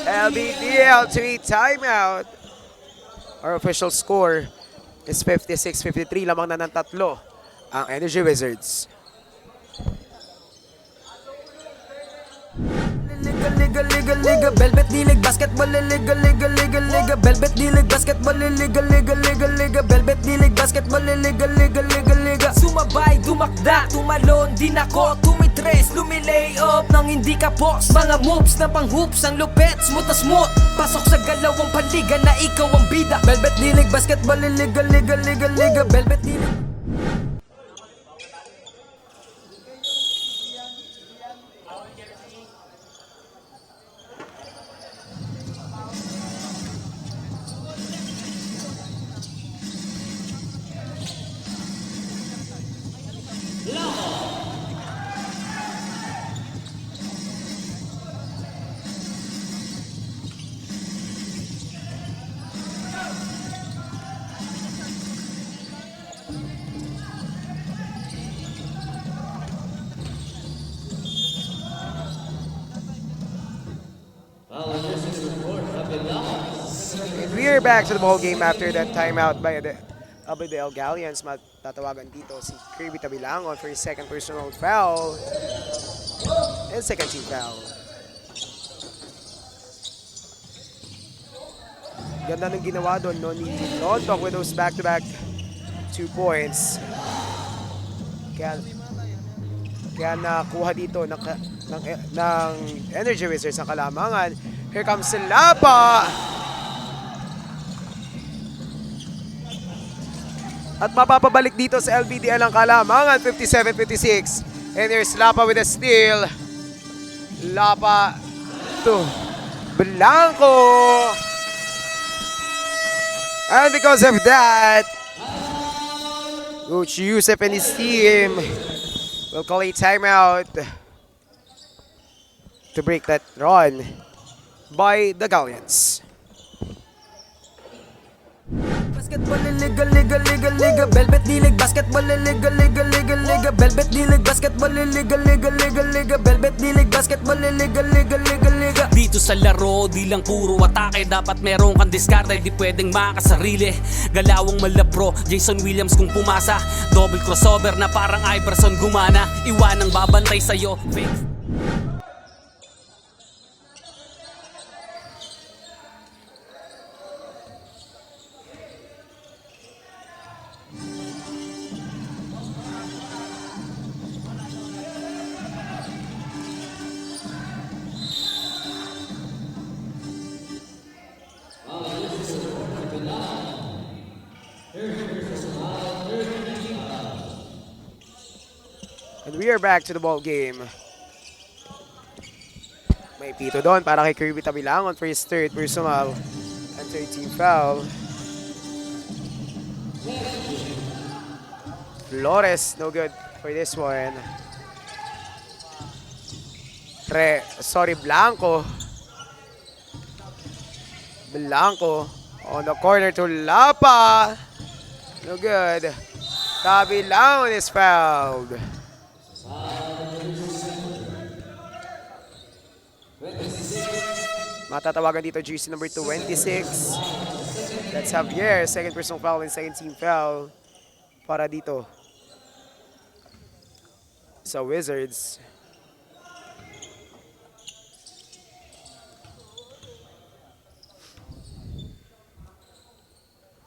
LBDL to a timeout. Our official score is 56-53. Lamang na ng tatlo ang Energy Wizards. Liga, liga, liga, Velvet D-League Basketball, liga, liga, liga, liga, Velvet D-League Basketball, liga, liga, liga, liga, Velvet D-League Basketball, liga, liga, liga, liga. Sumabay, dumakda, tumalon, din ako, tumitres, tumitres, lumilay up nang hindi ka boss. Mga moves na pang hoops, ang lupet, smooth na smooth. Pasok sa galawang paliga na ikaw ang bida. Velvet League, basketball, liga, liga, liga, liga. Velvet League. And we are back to the ball game after that timeout by the Abadel Galleons. Matatawagan dito si Kirby Tabilangon for his second personal foul and second team foul. Ganda ng ginawa doon no, ni Lontok with those back-to-back 2 points. Kaya nakuha dito ng Energy Wizards ang kalamangan. Here comes Lapa! At mapapabalik dito sa LBDL ang kalamangan, 57-56. And here's Lapa with a steal. Lapa to Blanco. And because of that, Coach Yusef and his team will call a timeout to break that run by the Galleons. Basketball, liga, liga, liga, liga. Velvet League, basketball, liga, liga, liga, liga. Velvet League, basketball, liga, liga, liga, liga. Velvet League, basketball, liga, liga, liga, liga. Dito sa laro, di lang puro atake. Dapat meron kang diskarte, di pwedeng makasarili. Galawang malabro, Jason Williams kung pumasa. Double crossover na parang Iverson gumana. Iwanang babantay sa'yo, fake. And we are back to the ball game. May pito doon para kay Kirby Tabilangon for his third personal and third team foul. Flores, no good for this one. Blanco. Blanco on the corner to Lapa. No good. Tabilangon is fouled. Matatawagan dito GC number 26. That's Javier, second personal foul and second team foul para dito sa Wizards.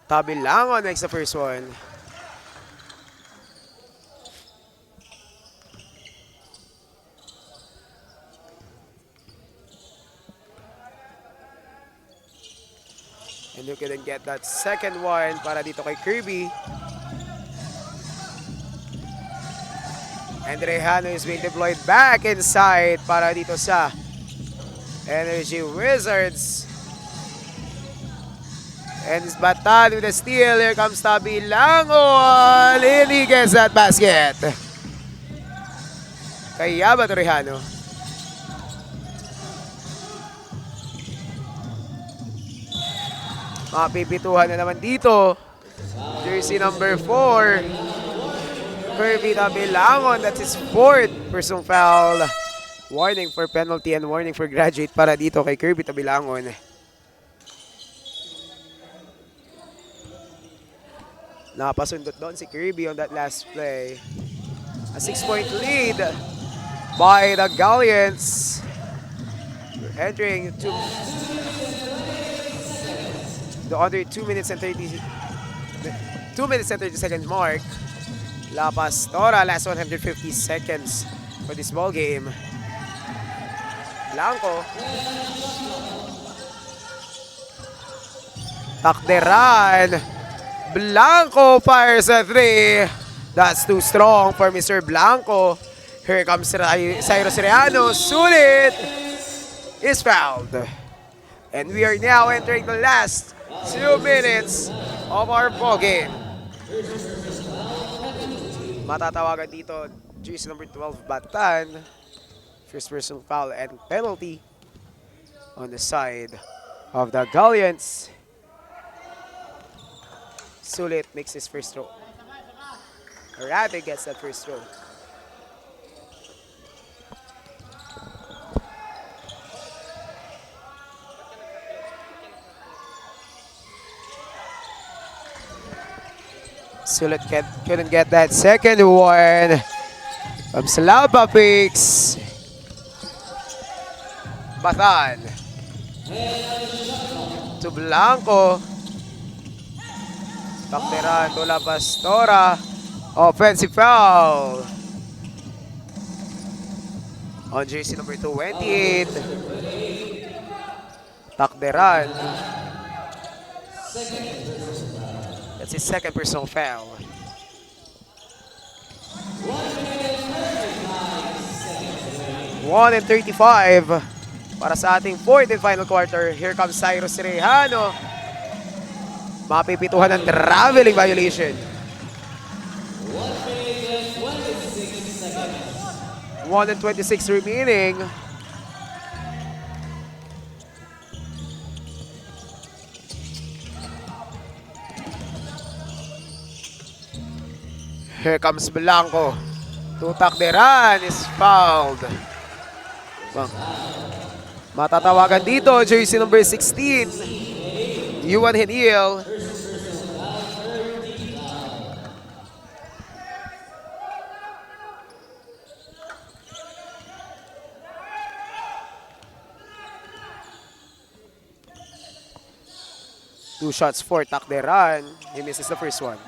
Tabilangon makes the first one. And you can get that second one para dito kay Kirby. And Rejano is being deployed back inside para dito sa Energy Wizards. And it's Batan with a steal. Here comes Tabilangon. And he gets that basket. Kaya ba ito Rejano? Mapipituhan na naman dito. Jersey number 4. Kirby Tabilangon. That's his fourth personal foul. Warning for penalty and warning for graduate para dito kay Kirby Tabilangon. Napasundot doon si Kirby on that last play. A 6-point lead by the Galleons. We're entering the under 2 minutes and 30 seconds mark. La Pastora, last 150 seconds for this ball game. Blanco. Takderan. Blanco fires a 3. That's too strong for Mr. Blanco. Here comes Cyrus Reano. Sulit is fouled. And we are now entering the last 2 minutes of our ball game. Matatawagan dito, jersey number 12, Batan. First personal foul and penalty on the side of the Galleons. Sulit makes his first throw. Arate gets that first throw. Sulit couldn't get that second one. From Slava picks. Batan. To Blanco. Takderan to La Pastora. Offensive foul. On jersey number 28. Takderan. That's his second personal foul. One and 35 para sa ating fourth and final quarter. Here comes Cyrus Rejano. Mapipituhan ng traveling violation. 1 and 26 remaining. Here comes Blanco. Takderan is fouled. Matatawagan dito, jersey number 16. Yuan Henil. Two shots for Takderan. He misses the first one.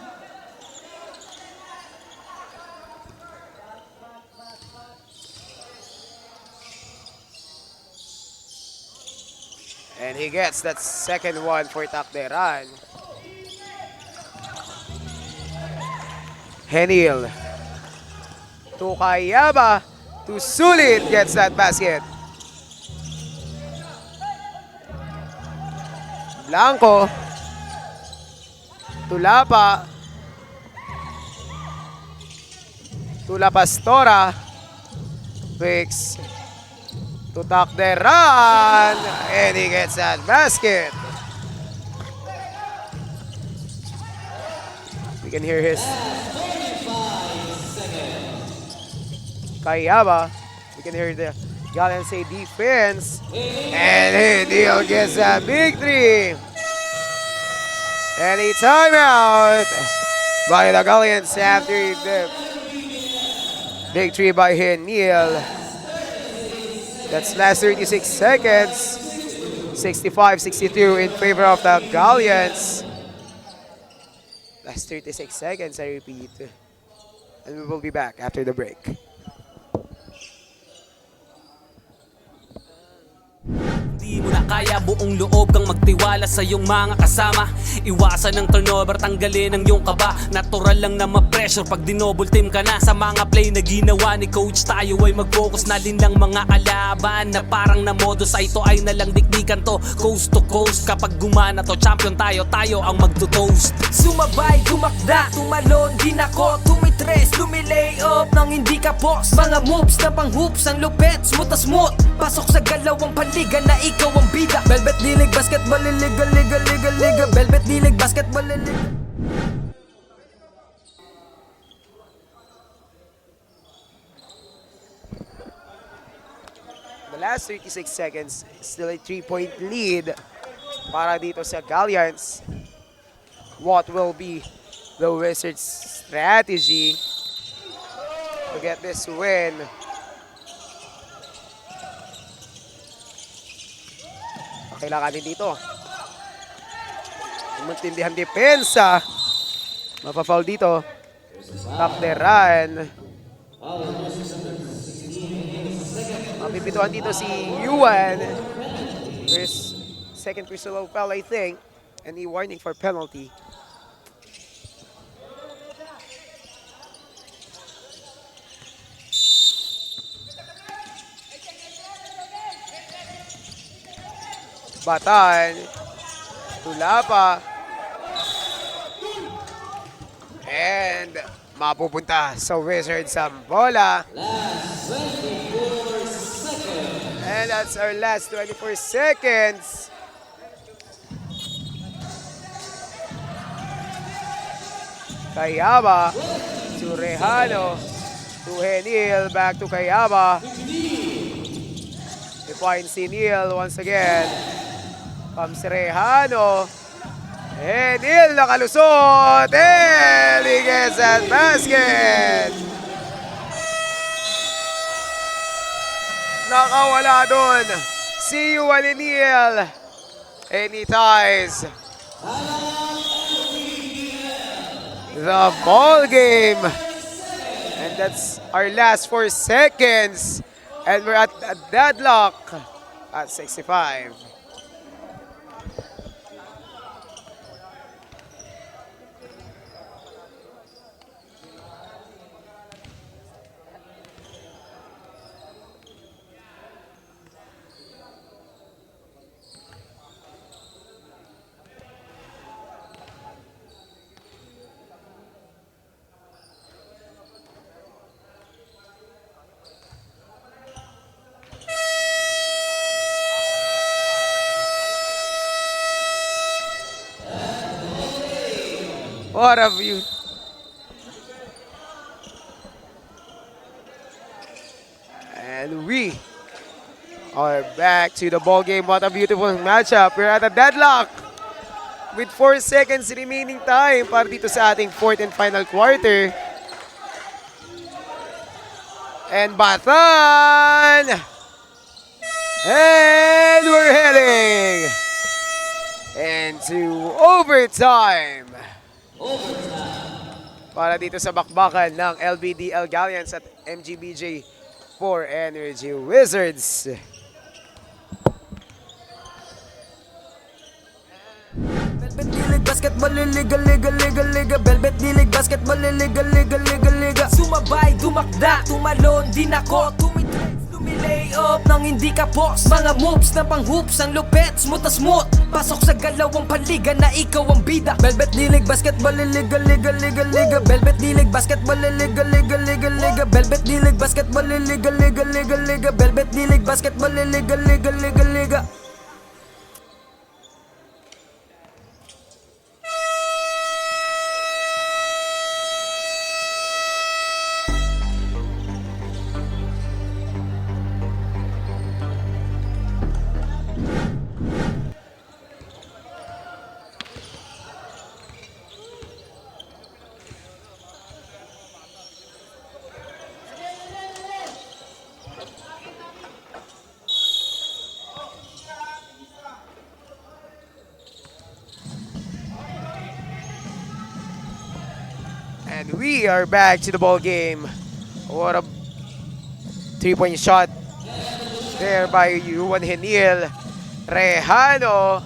And he gets that second one for Takderan. Henil. To Kayaba. To Sulit gets that basket. Blanco. To Lapa. To La Pastora. Picks. To Takderan, and he gets that basket. We can hear his Kayaba. We can hear the Galleon say defense, and Henil gets that big 3. And a timeout by the Galleons after the big 3 by Henil. That's last 36 seconds. 65-62 in favor of the Galleons. Last 36 seconds, I repeat. And we will be back after the break. Di mo na kaya buong loob kang magtiwala sa iyong mga kasama. Iwasan ng turnover, tanggalin ang iyong kaba. Natural lang na ma-pressure pag dinouble team ka na. Sa mga play na ginawa ni coach, tayo ay mag-focus na din lang mga kalaban. Na parang na modus ay ito ay nalang dikdikan to. Coast to coast, kapag gumana to, champion tayo, tayo ang magto-toast. Sumabay, tumakda, tumalon, din ako tumitres, lumilay up nang hindi ka boss. Mga moves na pang hoops, ang lupet, smooth na smooth. Pasok sa galawang paligan na ikaw ang bida. Velvet dilig, basketball, liga, liga, liga, liga. Velvet dilig, basketball, liga. The last 36 seconds, still a 3-point lead para dito sa Galleons. What will be the Wizards' strategy to get this win? Kailangan din dito. Matindihan depensa. Mapafoul dito. Takderan. Mapipituan dito si Yuan. There's second personal foul, I think. And a warning for penalty. Batan. Tulapa. And mapupunta sa Wizards ang bola. And that's our last 24 seconds. Kayaba to Rehano to Henil, back to Kayaba. Defines si Neil once again. Comes Rehano. Henil nakalusot. And he gets that basket. Nakawala doon si Yuan Neil. And he ties the ball game. And that's our last 4 seconds. And we're at a deadlock at 65. What a view. And we are back to the ball game. What a beautiful matchup. We're at a deadlock with 4 seconds remaining time para dito sa ating fourth and final quarter. And Batan! And we're heading into overtime. Para dito sa bakbakan ng LBDL Galleons at MGBJ 4 Energy Wizards. Velvet D-League Basketball, liga, liga, liga, liga. Velvet D-League Basketball, liga, liga, liga, liga. Sumabay, dumakda, tumalon, din ako, tumitrends, lumilay up nang hindi ka post. Mga moves na pang-hoops, ang lupet, smooth na smooth. Pasok sa galawang paliga na ikaw ang bida. Velvet D-League Basketball, liga, liga, liga, liga. Velvet D-League Basketball, liga, liga, liga, liga. Velvet D-League Basketball, liga, liga, liga, liga. Velvet D-League Basketball, liga, liga, liga, liga. And we are back to the ball game. What a 3-point shot there by Yuan Henil. Rehano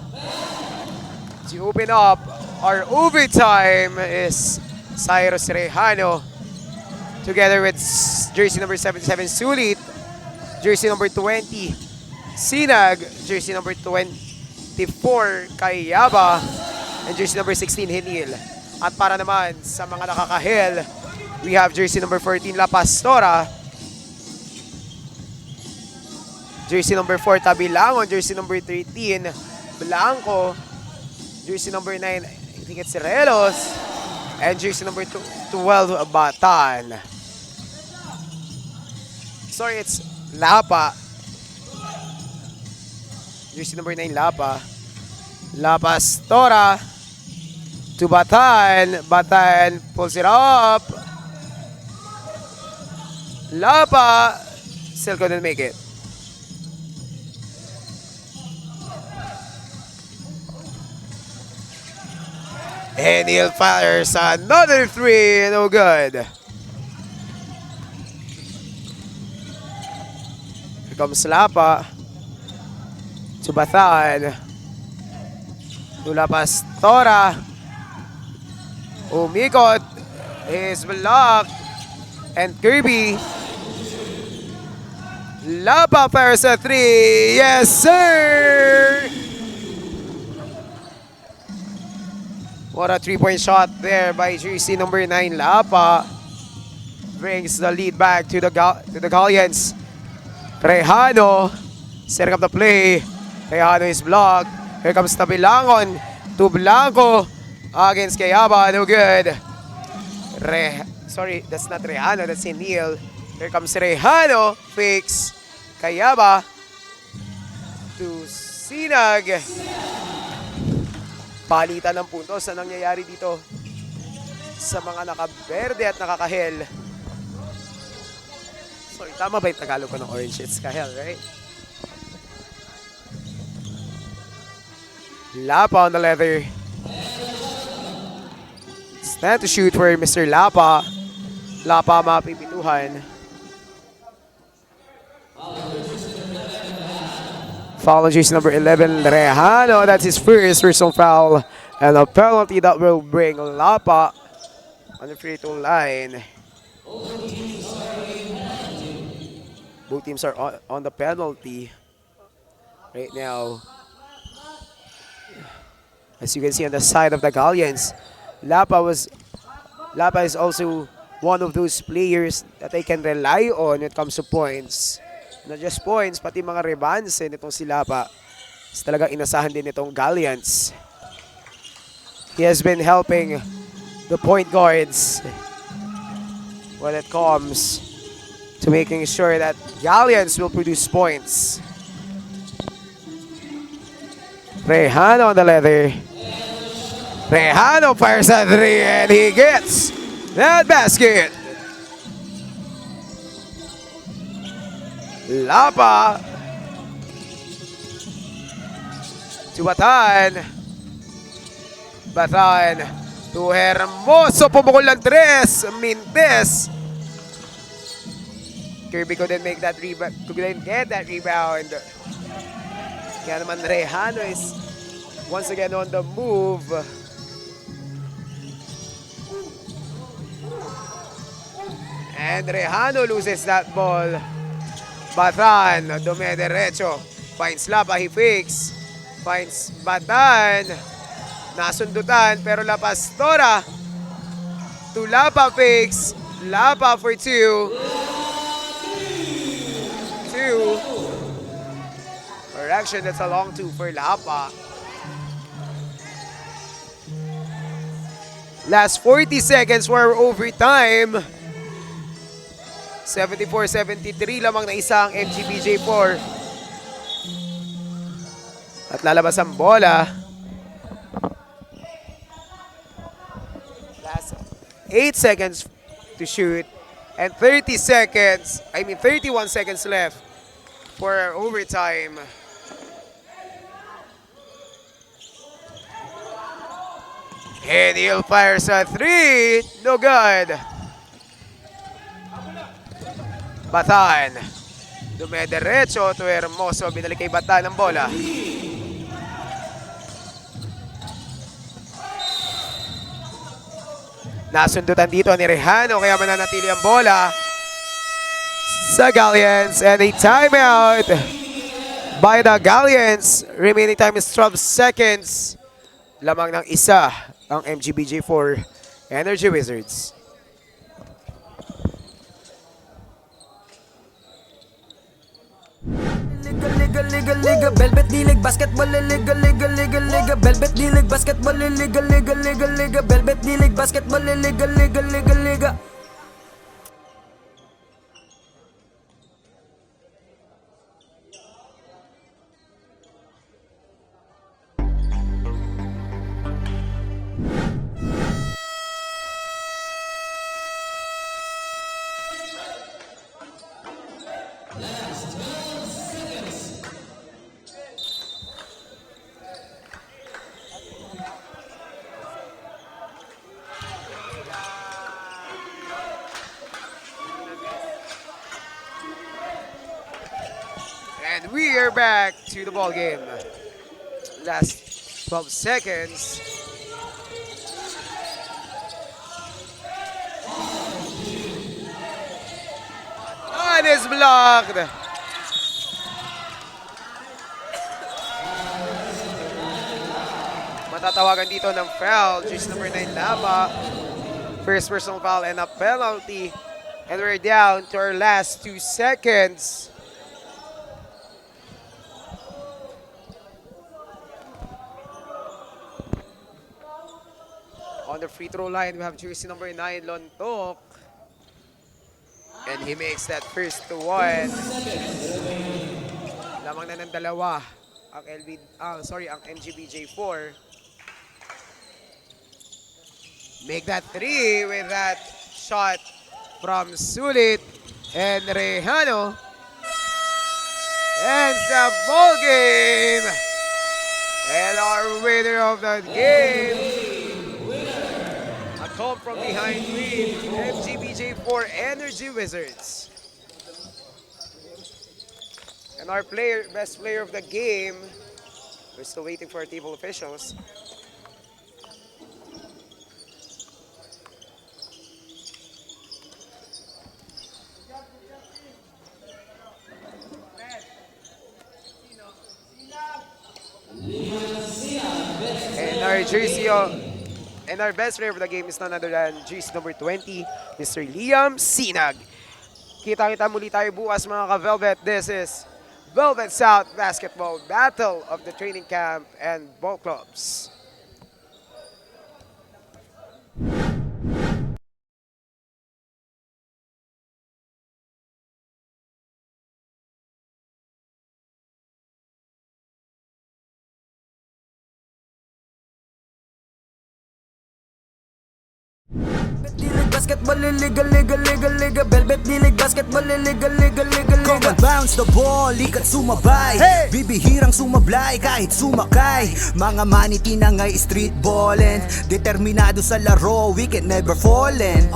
to open up our overtime is Cyrus Rehano together with jersey number 77 Sulit, jersey number 20 Sinag, jersey number 24 Kayaba, and jersey number 16 Henil. At para naman sa mga nakakahel, we have jersey number 14 La Pastora, jersey number 4 Tabilangon, jersey number 13 Blanco, jersey number 9 I think it's Relos, and jersey number 12 Batan. Sorry, it's Lapa. Jersey number 9 Lapa. La Pastora to Batan. Batan pulls it up. Lapa still couldn't make it. And he'll fires another three. No good. comes Lapa. To Bathan. To Lapastora. Umikot. Is blocked. And Kirby. Lapa fires a 3. Yes, sir! What a 3-point shot there by jersey number 9, Lapa. Brings the lead back to the Galleons. Rejano setting up the play. Rejano is blocked. Here comes Tabilangon to Blanco against Kayaba. No good. Sorry, that's not Rejano. That's Neil. Here comes Rejano. Fix. Kayaba to Sinag. Palitan ng puntos na nangyayari dito sa mga nakaberde at nakakahel. Sorry, tama ba yung Tagalog ko ng orange? It's kahel, right? Lapa on the leather. Stand to shoot for Mr. Lapa. Lapa mapipituhan. Foul on jersey number 11, Rejano. That's his first personal foul. And a penalty that will bring Lapa on the free throw line. Both teams are on the penalty right now. As you can see on the side of the Galleons, Lapa is also one of those players that they can rely on when it comes to points. Not just points, pati mga rebounds nitong si Lapa. Is talaga inasahan din itong Galleons. He has been helping the point guards when it comes to making sure that Galleons will produce points. Rejano on the leather. Rejano fires a 3 and he gets that basket. Lapa to Batan. Batan to Hermoso. Pumukol ng 3. Mintes. Kirby couldn't make that rebound. Couldn't get that rebound. Kaya naman Rejano is once again on the move. And Rejano loses that ball. Batan, dumediretso. Finds Lapa, he fakes. Finds Batan. Nasundutan, pero Lapastora. To Lapa fakes. Lapa for 2. 2. Correction, that's a long 2 for Lapa. Last 40 seconds for overtime. 74-73 lamang na isang MGBJ4. At lalabas ang bola. Last 8 seconds to shoot. And 31 seconds left for overtime. And he'll fires a 3. No good. Batan. Dumediretso to Hermoso. Binalik kay Batan ang bola. Nasundutan dito ni Rejano kaya mananatili ang bola sa Galleons. And a timeout by the Galleons. Remaining time is 12 seconds. Lamang ng isa ang MGBJ4 Energy Wizards. Liga, Velvet D-League Basketball, Liga, Velvet D-League Basketball, Liga, Velvet D-League Basketball, Liga. we're back to the ball game. Last 12 seconds. And it's blocked. Matatawagan dito ng foul. Jersey number 9, Laba. First personal foul and a penalty. And we're down to our last 2 seconds. On the free throw line, we have jersey number 9, Lontok. And he makes that first to 1. Lamang na ng dalawa ang ang MGBJ4. Make that 3 with that shot from Sulit and Rejano. And the ball game. And our winner of that game, a come from behind win, MGBJ4 Energy Wizards. And our best player of the game, we're still waiting for our table officials. And our best player of the game is none other than jersey number 20, Mr. Liam Sinag. Kita-kita muli tayo bukas mga ka-Velvet. This is Velvet South Basketball Battle of the Training Camp and Ball Clubs. D-League basketball, liga, Velvet D-League basketball, liga. Come and bounce the ball, likat sumabay. Bibihirang sumablay kahit sumakay. Mga maniti na nga'y street ballin', determinado sa laro, we can never fallin'.